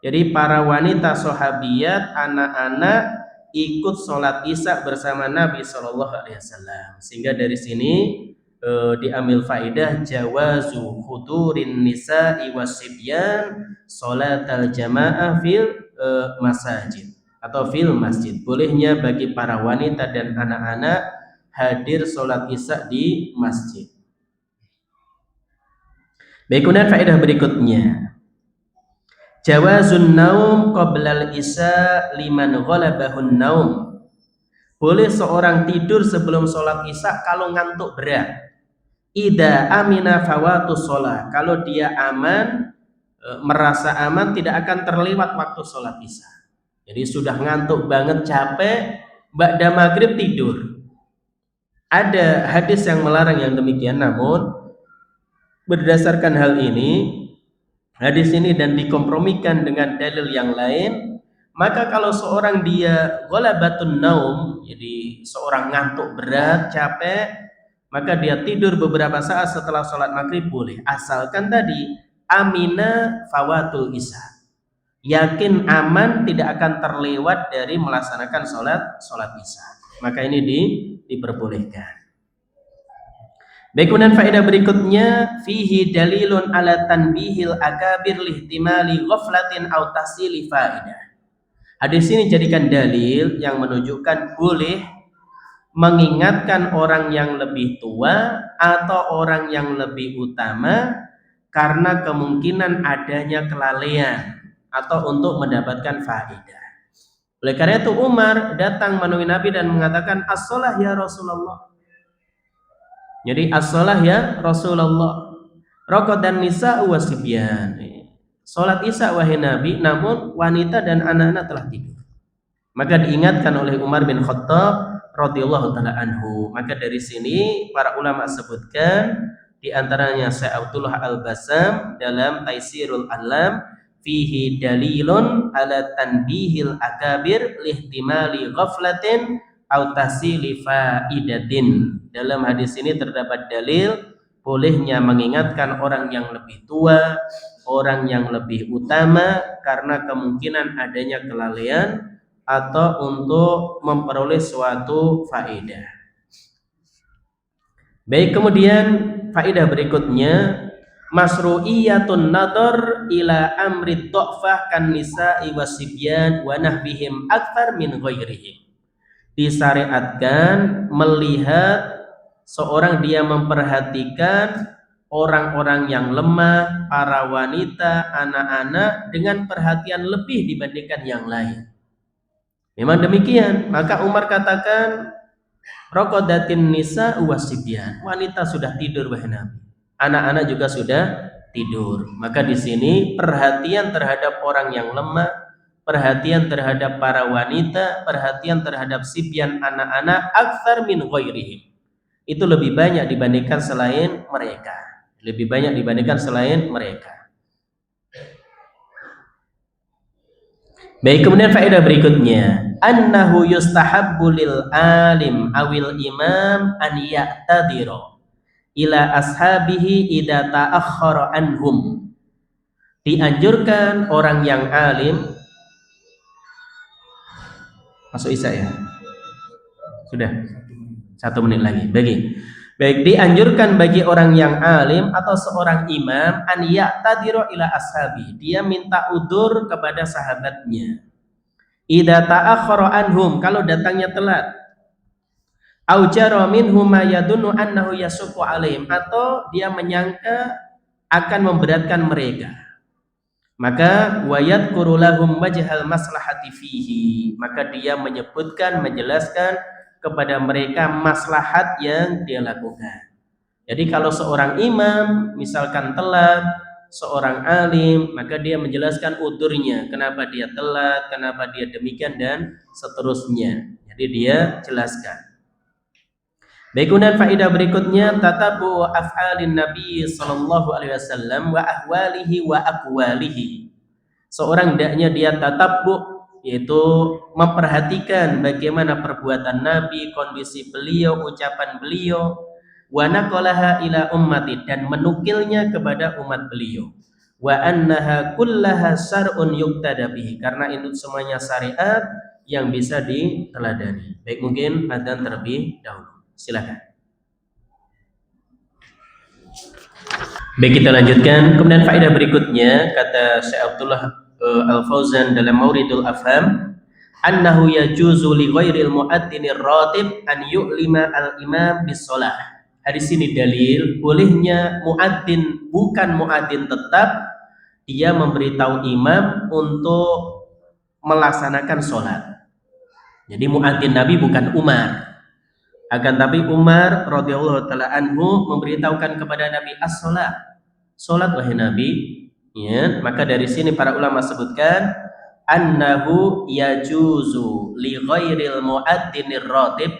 Jadi para wanita sahabiyat, anak-anak ikut sholat isya bersama Nabi Shallallahu Alaihi Wasallam. Sehingga dari sini diambil faedah jawazu hudurin nisa'i wasibyan sholatal jamaah fil masajid atau fil masjid. Bolehnya bagi para wanita dan anak-anak hadir sholat isya di masjid. Baik, kemudian faedah berikutnya jawazun naum qoblal isya liman ghalabahun naum. Boleh seorang tidur sebelum sholat isya kalau ngantuk berat. Ida amina fawatu sholat, kalau dia aman, merasa aman tidak akan terlewat waktu sholat isya. Jadi sudah ngantuk banget, capek, ba'da maghrib tidur. Ada hadis yang melarang yang demikian, namun berdasarkan hal ini, hadis ini dan dikompromikan dengan dalil yang lain, maka kalau seorang dia ghalabatun naum, jadi seorang ngantuk berat, capek, maka dia tidur beberapa saat setelah sholat maghrib boleh, asalkan tadi amina fawatul isya, yakin aman tidak akan terlewat dari melaksanakan sholat isya, maka ini diperbolehkan. Baik, kemudian faedah berikutnya fihi dalilun ala tanbihil akabir lihtimali ghaflatin aw tahsili faidah. Hadis ini jadikan dalil yang menunjukkan boleh mengingatkan orang yang lebih tua atau orang yang lebih utama karena kemungkinan adanya kelalaian atau untuk mendapatkan faedah. Oleh karena itu Umar datang menemui Nabi dan mengatakan as-shalah ya Rasulullah. Jadi as-shalah ya Rasulullah. Raqadan nisa wa sibyan. Salat Isya wahai Nabi, namun wanita dan anak-anak telah tidur. Maka diingatkan oleh Umar bin Khattab radhiyallahu taala anhu. Maka dari sini para ulama sebutkan di antaranya Syekh Abdullah Al-Bassam dalam Taisirul Alam fihi dalilun ala tanbihil akabir lihtimali ghaflatin au tahsili faidatin. Dalam hadis ini terdapat dalil bolehnya mengingatkan orang yang lebih tua, orang yang lebih utama karena kemungkinan adanya kelalaian atau untuk memperoleh suatu faedah. Baik, kemudian faedah berikutnya masru'iyatun nadhar ila amri dhafah kan nisa'i wasibyan wa nahbihim akthar min ghairihim. Disyariatkan melihat seorang dia memperhatikan orang-orang yang lemah, para wanita, anak-anak dengan perhatian lebih dibandingkan yang lain. Memang demikian, maka Umar katakan raqadatin nisa wasibyan. Wanita sudah tidur wahai Nabi. Anak-anak juga sudah tidur. Maka di sini perhatian terhadap orang yang lemah, perhatian terhadap para wanita, perhatian terhadap sibyan anak-anak aktsar min ghairihim. Itu lebih banyak dibandingkan selain mereka. Lebih banyak dibandingkan selain mereka. Baik, kemudian faedah berikutnya, annahu yustahabbu lil alim awil imam an ya'tadira ila ashabihi idza ta'akhkhara anhum. Dianjurkan orang yang alim. Masuk Isya ya? Sudah. 1 menit lagi. Baik, dianjurkan bagi orang yang alim atau seorang imam an ya'tadira ila ashabi. Dia minta udzur kepada sahabatnya. Idza ta'akhkhara anhum, kalau datangnya telat. Au jara minhum ma yadunnu annahu yasuqu alaihim, atau dia menyangka akan memberatkan mereka. Maka wayadhkuru lahum wajhal maslahati fihi. Maka dia menyebutkan, menjelaskan kepada mereka maslahat yang dia lakukan. Jadi kalau seorang imam misalkan telat, seorang alim, maka dia menjelaskan udurnya, kenapa dia telat, kenapa dia demikian dan seterusnya. Jadi dia jelaskan. Baik, kemudian faedah berikutnya tatabu af'alin Nabi sallallahu alaihi wasallam wa ahwalihi wa aqwalihi. Seorang hendaknya dia tatabbu, yaitu memperhatikan bagaimana perbuatan Nabi, kondisi beliau, ucapan beliau, wa naqalaha ila ummati, dan menukilnya kepada umat beliau, wa annaha kullaha syar'un yuqtada bihi, karena itu semuanya syariat yang bisa diteladani. Baik, mungkin adzan terlebih dahulu. Silakan. Baik, kita lanjutkan. Kemudian faedah berikutnya kata Syekh Abdullah Al-Fauzan dalam Mauridul Afham, annahu yajuzu li ghairil mu'adhdhinir ratib an yu'lima al-imam bis shalah. Hadis ini dalil bolehnya muadzin, bukan muadzin tetap, dia memberitahu imam untuk melaksanakan sholat. Jadi muadzin Nabi bukan Umar, akan tapi Umar radhiyallahu taala anhu memberitahukan kepada Nabi as-shalah, sholat wahai Nabi. Ya, maka dari sini para ulama sebutkan annahu yajuzu li ghairil muadzzinir ratib,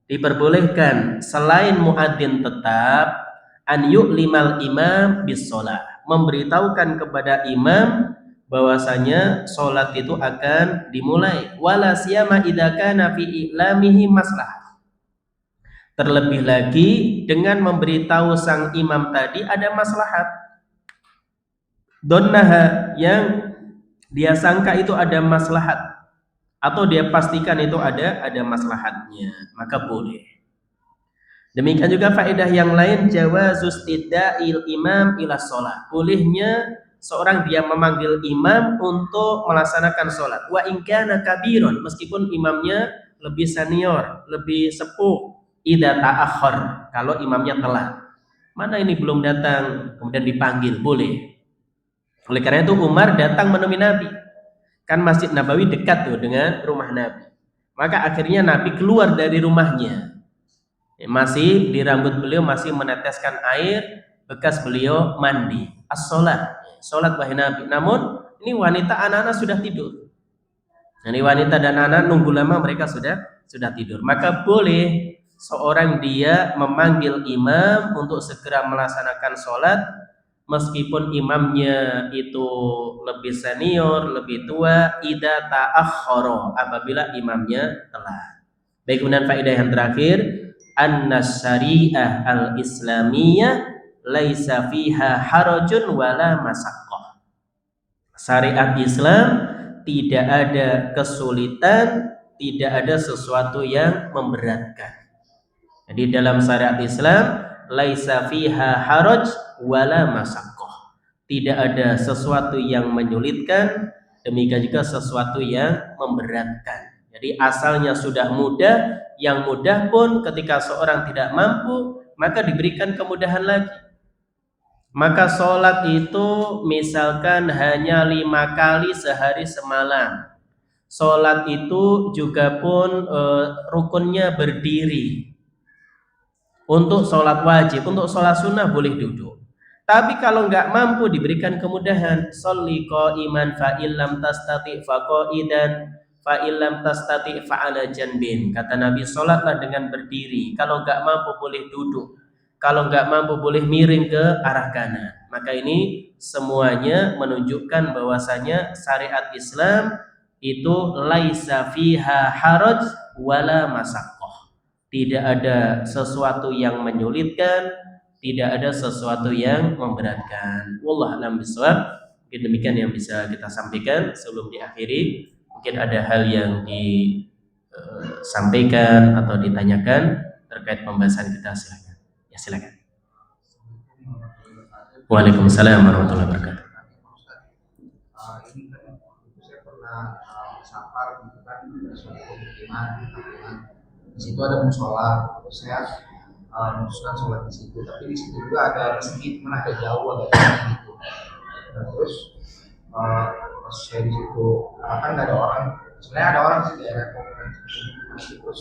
diperbolehkan selain muadzin tetap an yu'limal imam bis shalah, memberitahukan kepada imam bahwasanya salat itu akan dimulai, wala siyama idza kana fi i'lamihi maslahah. Terlebih lagi dengan memberitahu sang imam tadi ada maslahat. Donnaha, yang dia sangka itu ada maslahat atau dia pastikan itu ada maslahatnya, maka boleh. Demikian juga faedah yang lain, jawazus tida'il imam ila sholat, bolehnya seorang dia memanggil imam untuk melaksanakan sholat, wa in kana kabiron, meskipun imamnya lebih senior, lebih sepuh, idza ta'akhkhar, kalau imamnya telat, mana ini belum datang, kemudian dipanggil, boleh. Oleh karena itu Umar datang menemui Nabi. Kan Masjid Nabawi dekat tuh dengan rumah Nabi. Maka akhirnya Nabi keluar dari rumahnya. Masih di rambut beliau masih meneteskan air bekas beliau mandi. As-sholat, sholat wahai Nabi. Namun ini wanita anak-anak sudah tidur. Ini wanita dan anak nunggu lama mereka sudah tidur. Maka boleh seorang dia memanggil imam untuk segera melaksanakan sholat meskipun imamnya itu lebih senior, lebih tua, idza ta'akhkhara, apabila imamnya telat. Baik, kemudian faedah yang terakhir, anna syariah al-islamiyah laisa fiha harajun wala masaqqah. Syariat Islam tidak ada kesulitan, tidak ada sesuatu yang memberatkan. Jadi dalam syariat Islam laisa fiha haraj wala masaqqah. Tidak ada sesuatu yang menyulitkan, demikian juga sesuatu yang memberatkan. Jadi asalnya sudah mudah, yang mudah pun ketika seorang tidak mampu maka diberikan kemudahan lagi. Maka sholat itu misalkan hanya 5 kali sehari semalam. Sholat itu juga pun rukunnya berdiri. Untuk sholat wajib, untuk sholat sunnah boleh duduk. Tapi kalau nggak mampu diberikan kemudahan. Sholli qa'iman fa illam tastati' fa qa'idan fa illam tastati' fa ala janbin. Kata Nabi, sholatlah dengan berdiri. Kalau nggak mampu boleh duduk. Kalau nggak mampu boleh miring ke arah kanan. Maka ini semuanya menunjukkan bahwasanya syariat Islam itu laisa fiha haraj wala masaqqah. Tidak ada sesuatu yang menyulitkan, tidak ada sesuatu yang memberatkan. Wallahu a'lam bishawab. Mungkin demikian yang bisa kita sampaikan sebelum diakhiri. Mungkin ada hal yang disampaikan atau ditanyakan terkait pembahasan kita, silakan. Ya, silakan. Waalaikumsalam warahmatullahi wabarakatuh. Ini kan saya pernah safar gitu kan, suatu pemukiman, di situ ada musola, terus saya memutuskan sholat di situ. Tapi di situ juga ada masjid, mana agak jauh, agak jauh gitu. Nah, terus pas saya di situ, kan nggak ada orang. Sebenarnya ada orang sih di daerah Kabupaten terus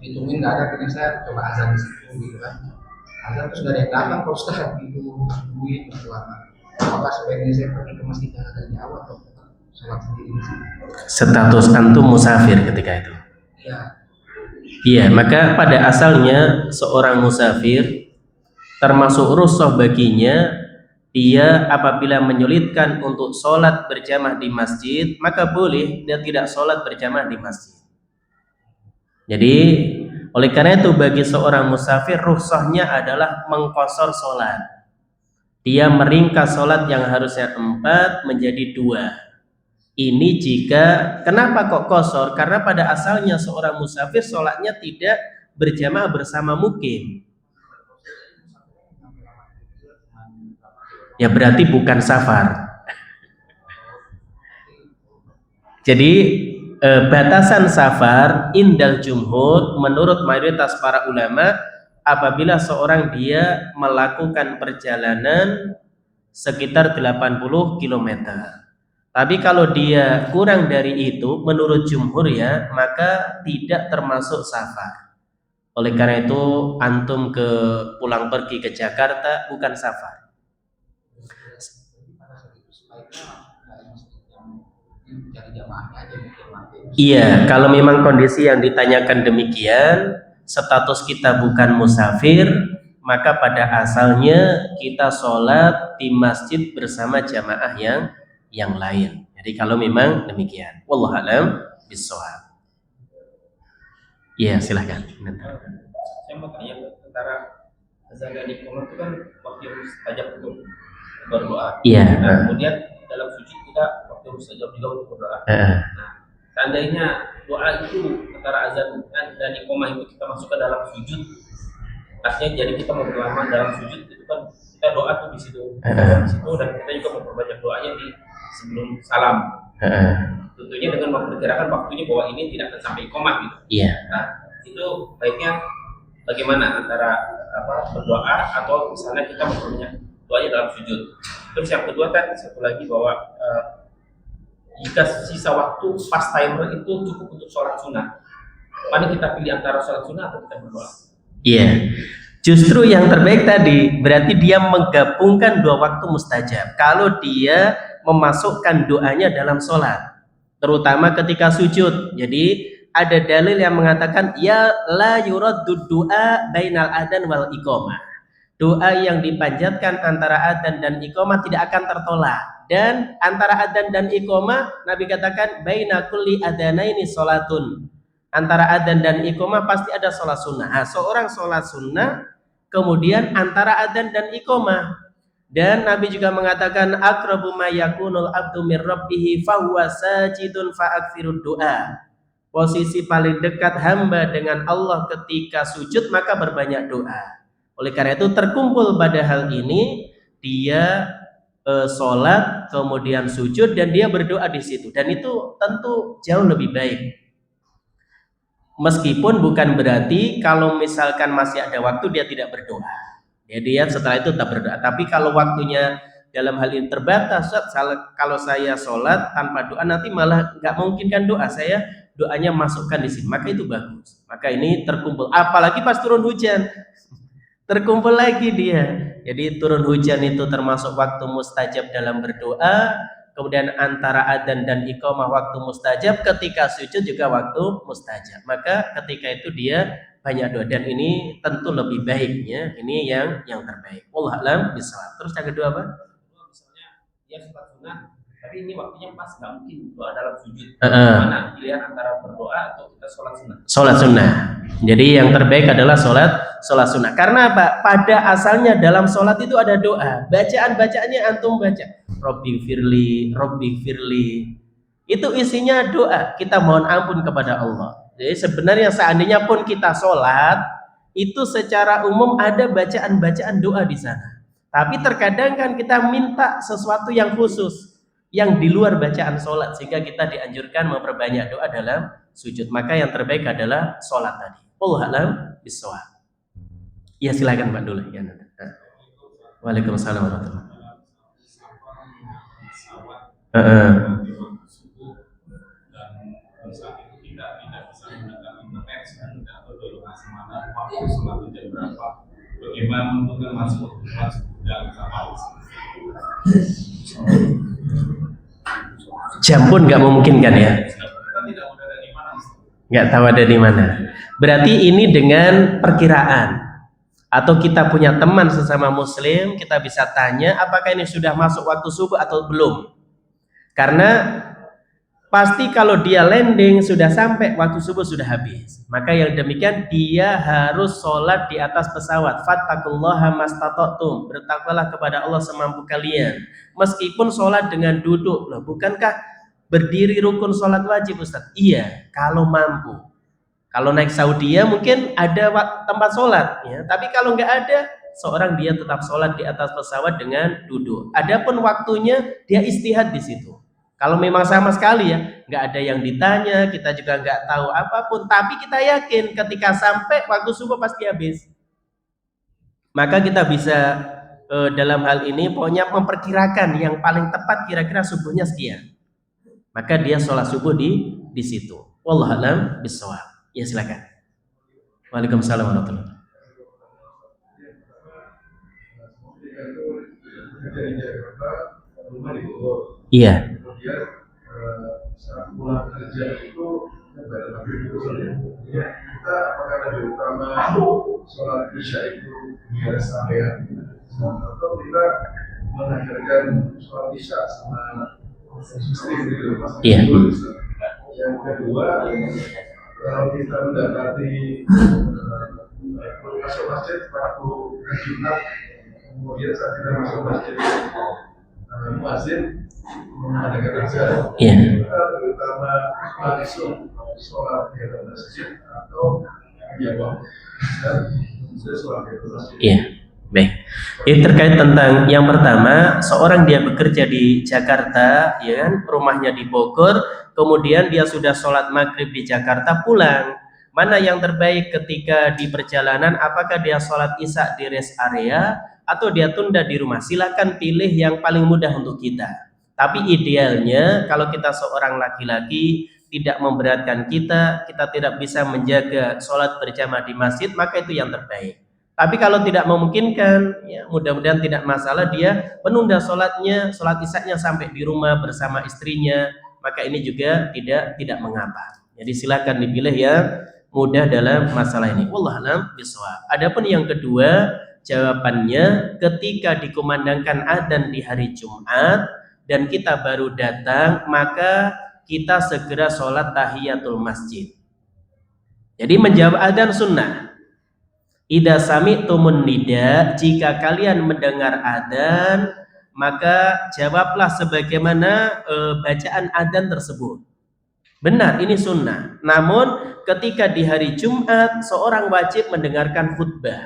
hitungin nggak ada, akhirnya saya coba azan di situ gitu kan. Azan terus nggak ada yang datang, Pak Ustadz gitu, nungguin gitu lama. Apakah sebaiknya saya pergi ke masjid yang agak jauh atau sholat sendiri di sini? Status antum musafir ketika itu. Iya. Iya, maka pada asalnya seorang musafir termasuk rukhsah baginya, dia apabila menyulitkan untuk sholat berjamaah di masjid, maka boleh dia tidak sholat berjamaah di masjid. Jadi oleh karena itu bagi seorang musafir rukhsahnya adalah mengqashar sholat. Dia meringkas sholat yang harusnya 4 menjadi 2. Ini jika, kenapa kok qashar? Karena pada asalnya seorang musafir sholatnya tidak berjamaah bersama mukim. Ya berarti bukan safar. Jadi batasan safar indal jumhur menurut mayoritas para ulama apabila seorang dia melakukan perjalanan sekitar 80 km. Tapi kalau dia kurang dari itu menurut jumhur ya, maka tidak termasuk safar. Oleh karena itu antum pulang pergi ke Jakarta bukan safar. Iya, kalau memang kondisi yang ditanyakan demikian, status kita bukan musafir, maka pada asalnya kita sholat di masjid bersama jamaah yang lain. Jadi kalau memang demikian, wallahu a'lam bishawab. Iya, silahkan. Saya mau tanya antara azan dan iqamah itu kan waktu yang mustajab untuk berdoa. Iya. Nah, kemudian dalam sujud kita waktu yang mustajab juga untuk berdoa. Nah, seandainya doa itu antara azan dan iqamah itu kita masuk ke dalam sujud, artinya jadi kita mau berlama dalam sujud itu kan kita doa tuh di situ, dan kita juga memperbanyak doanya di sebelum salam. Tentunya dengan memperkirakan waktunya bahwa ini tidak akan sampai iqamah gitu. Iya. Nah, itu baiknya bagaimana antara berdoa atau misalnya kita memperbanyak doanya dalam sujud. Terus yang kedua kan satu lagi bahwa jika sisa waktu pas timer itu cukup untuk sholat sunnah, mana kita pilih antara sholat sunnah atau kita berdoa? Iya. Justru yang terbaik tadi berarti dia menggabungkan 2 waktu mustajab. Kalau dia memasukkan doanya dalam sholat, terutama ketika sujud. Jadi ada dalil yang mengatakan ya la yuraddu du'a bainal adzan wal iqamah. Doa yang dipanjatkan antara adzan dan iqamah tidak akan tertolak. Dan antara adzan dan iqamah Nabi katakan baina kulli adzanaini sholatun. Antara adzan dan iqamah pasti ada sholat sunnah. Nah, seorang sholat sunnah kemudian antara adzan dan iqamah. Dan Nabi juga mengatakan aqrabu ma yakunul abdu mir rabbih fa huwa sajidun fa aktsirud du'a. Posisi paling dekat hamba dengan Allah ketika sujud maka berbanyak doa. Oleh karena itu terkumpul pada hal ini dia sholat kemudian sujud dan dia berdoa di situ, dan itu tentu jauh lebih baik. Meskipun bukan berarti kalau misalkan masih ada waktu dia tidak berdoa. Dia setelah itu tetap berdoa. Tapi kalau waktunya dalam hal ini terbatas, kalau saya sholat tanpa doa nanti malah nggak memungkinkan doa, saya doanya masukkan di sini, maka itu bagus. Maka ini terkumpul. Apalagi pas turun hujan, terkumpul lagi dia. Jadi turun hujan itu termasuk waktu mustajab dalam berdoa. Kemudian antara adzan dan iqamah waktu mustajab, ketika sujud juga waktu mustajab. Maka ketika itu dia banyak doa, dan ini tentu lebih baiknya, ini yang terbaik. Wallahu a'lam bishawab. Terus yang kedua apa? Misalnya dia sholat sunnah, tapi ini waktunya pas nggak mungkin doa dalam sujud. Mana pilihan antara berdoa atau kita sholat sunnah? Sholat sunnah. Jadi yang terbaik adalah sholat sunnah. Karena apa? Pada asalnya dalam sholat itu ada doa. Bacaannya antum baca. Robbi firli. Itu isinya doa. Kita mohon ampun kepada Allah. Jadi sebenarnya seandainya pun kita sholat, itu secara umum ada bacaan-bacaan doa di sana. Tapi terkadang kan kita minta sesuatu yang khusus, yang di luar bacaan sholat, sehingga kita dianjurkan memperbanyak doa dalam sujud. Maka yang terbaik adalah sholat tadi. Wallahu a'lam bishawab. Ya silakan Pak dulu. Ya. Waalaikumsalam warahmatullahi Bagaimana menentukan masuk dalam kapal? Jam pun nggak memungkinkan ya. Nggak tahu ada di mana. Berarti ini dengan perkiraan. Atau kita punya teman sesama muslim, kita bisa tanya apakah ini sudah masuk waktu subuh atau belum. Karena pasti kalau dia landing sudah sampai waktu subuh sudah habis. Maka yang demikian dia harus sholat di atas pesawat. Fattaqullaha mastata'tum. Bertakwalah kepada Allah semampu kalian. Meskipun sholat dengan duduk. Loh, bukankah berdiri rukun sholat wajib Ustaz? Iya, kalau mampu. Kalau naik Saudi ya mungkin ada tempat sholat ya. Tapi kalau nggak ada, seorang dia tetap sholat di atas pesawat dengan duduk. Adapun waktunya dia istihad di situ. Kalau memang sama sekali ya, nggak ada yang ditanya, kita juga nggak tahu apapun, tapi kita yakin ketika sampai waktu subuh pasti habis. Maka kita bisa dalam hal ini pokoknya memperkirakan yang paling tepat kira-kira subuhnya sekian. Maka dia sholat subuh di situ. Wallahu a'lam bishawab. Ya silakan. Waalaikumsalam warahmatullahi wabarakatuh. Iya. Kemudian saat pulang kerja itu pada maghrib itu kita apakah lebih utama sholat isya itu di rest area atau kita mengajarkan sholat isya sama istri gitu mas? Iya. Yang kedua, kalau kita mendapati masuk masjid waktu Jumat, kemudian saat kita masuk masjid muadzin mengadakan azan, kita terutama langsung sholat di dalam masjid atau diam dan sholat di masjid. Iya, baik. Ini terkait tentang yang pertama, seorang dia bekerja di Jakarta, ya kan, rumahnya di Bogor, kemudian dia sudah sholat maghrib di Jakarta pulang. Mana yang terbaik ketika di perjalanan? Apakah dia sholat isya di rest area atau dia tunda di rumah? Silakan pilih yang paling mudah untuk kita. Tapi idealnya kalau kita seorang laki-laki tidak memberatkan kita tidak bisa menjaga sholat berjamaah di masjid, maka itu yang terbaik. Tapi kalau tidak memungkinkan, ya mudah-mudahan tidak masalah dia menunda sholat isya-nya sampai di rumah bersama istrinya, maka ini juga tidak mengapa. Jadi silakan dipilih yang mudah dalam masalah ini. Wallahu a'lam bishawab. Adapun yang kedua, jawabannya ketika dikumandangkan adzan di hari Jumat dan kita baru datang, maka kita segera sholat tahiyatul masjid. Jadi menjawab adzan sunnah. Idza sami'tumun nida, jika kalian mendengar adzan, maka jawablah sebagaimana bacaan adzan tersebut. Benar, ini sunnah. Namun ketika di hari Jumat seorang wajib mendengarkan khutbah,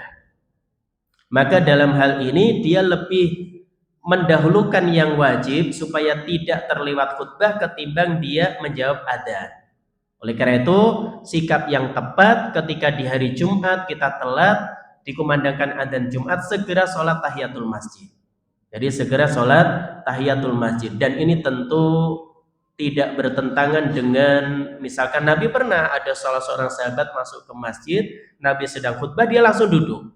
maka dalam hal ini dia lebih mendahulukan yang wajib supaya tidak terlewat khutbah ketimbang dia menjawab adzan. Oleh karena itu, sikap yang tepat ketika di hari Jumat kita telat dikumandangkan adzan Jumat, segera sholat tahiyatul masjid. Jadi segera sholat tahiyatul masjid. Dan ini tentu tidak bertentangan dengan, misalkan Nabi pernah ada salah seorang sahabat masuk ke masjid, Nabi sedang khutbah, dia langsung duduk.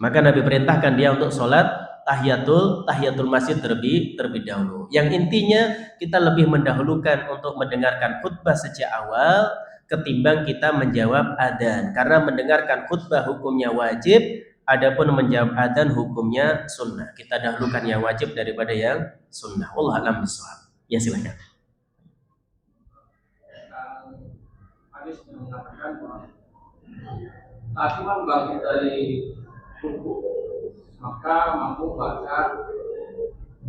Maka Nabi perintahkan dia untuk sholat tahiyatul masjid terlebih dahulu. Yang intinya kita lebih mendahulukan untuk mendengarkan khutbah sejak awal ketimbang kita menjawab adzan, karena mendengarkan khutbah hukumnya wajib, adapun menjawab adzan hukumnya sunnah. Kita dahulukan yang wajib daripada yang sunnah. Wallahu a'lam bishawab. Ya silakan. Hadis mengatakan bahwa saat imam bangkit dari ruku, maka mampu baca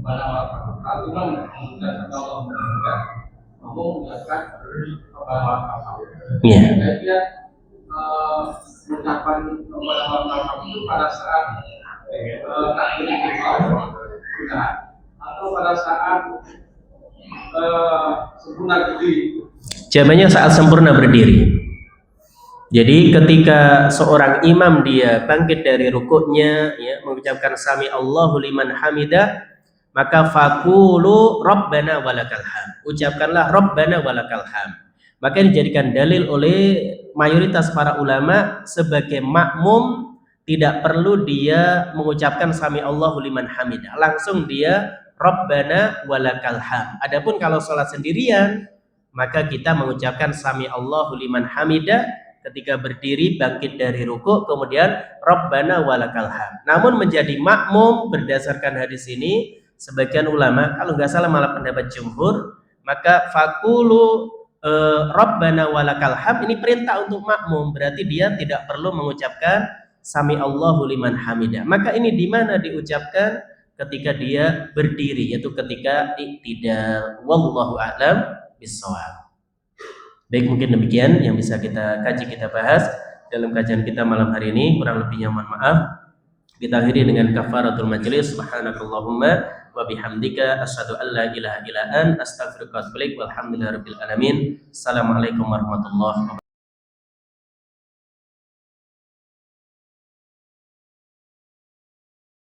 pada saat imam mengucapkan Allah Akbar, mampu mengucapkan Allah Akbar. Iya. Jadi ucapan kepada Allah itu pada saat takbir ihram benar, atau pada saat sempurna berdiri? Jawabannya saat sempurna berdiri. Jadi ketika seorang imam dia bangkit dari rukuknya, ya, mengucapkan sami Allahu liman hamidah, maka faqulu rabbana walakal hamd. Ucapkanlah rabbana walakal hamd. Maka dijadikan dalil oleh mayoritas para ulama sebagai makmum tidak perlu dia mengucapkan sami Allahu liman hamidah, langsung dia rabbana walakal hamd. Adapun kalau sholat sendirian, maka kita mengucapkan sami Allahu liman hamidah ketika berdiri bangkit dari rukuk, kemudian rabbana walakal hamd. Namun menjadi makmum berdasarkan hadis ini, sebagian ulama, kalau nggak salah malah pendapat jumhur, maka faqulu rabbana walakal hamd ini perintah untuk makmum, berarti dia tidak perlu mengucapkan sami Allahu liman hamidah. Maka ini di mana diucapkan? Ketika dia berdiri, yaitu ketika iktidal. Wallahu a'lam bishawab. Baik, mungkin demikian yang bisa kita kaji, kita bahas dalam kajian kita malam hari ini. Kurang lebihnya mohon maaf. Kita akhiri dengan kafaratul majlis. Subhanakallahumma wa bihamdika asyhadu an la ilaha illa anta astaghfiruka wa atubu ilaik. Walhamdulillahirabbil alamin. Assalamualaikum warahmatullahi wabarakatuh.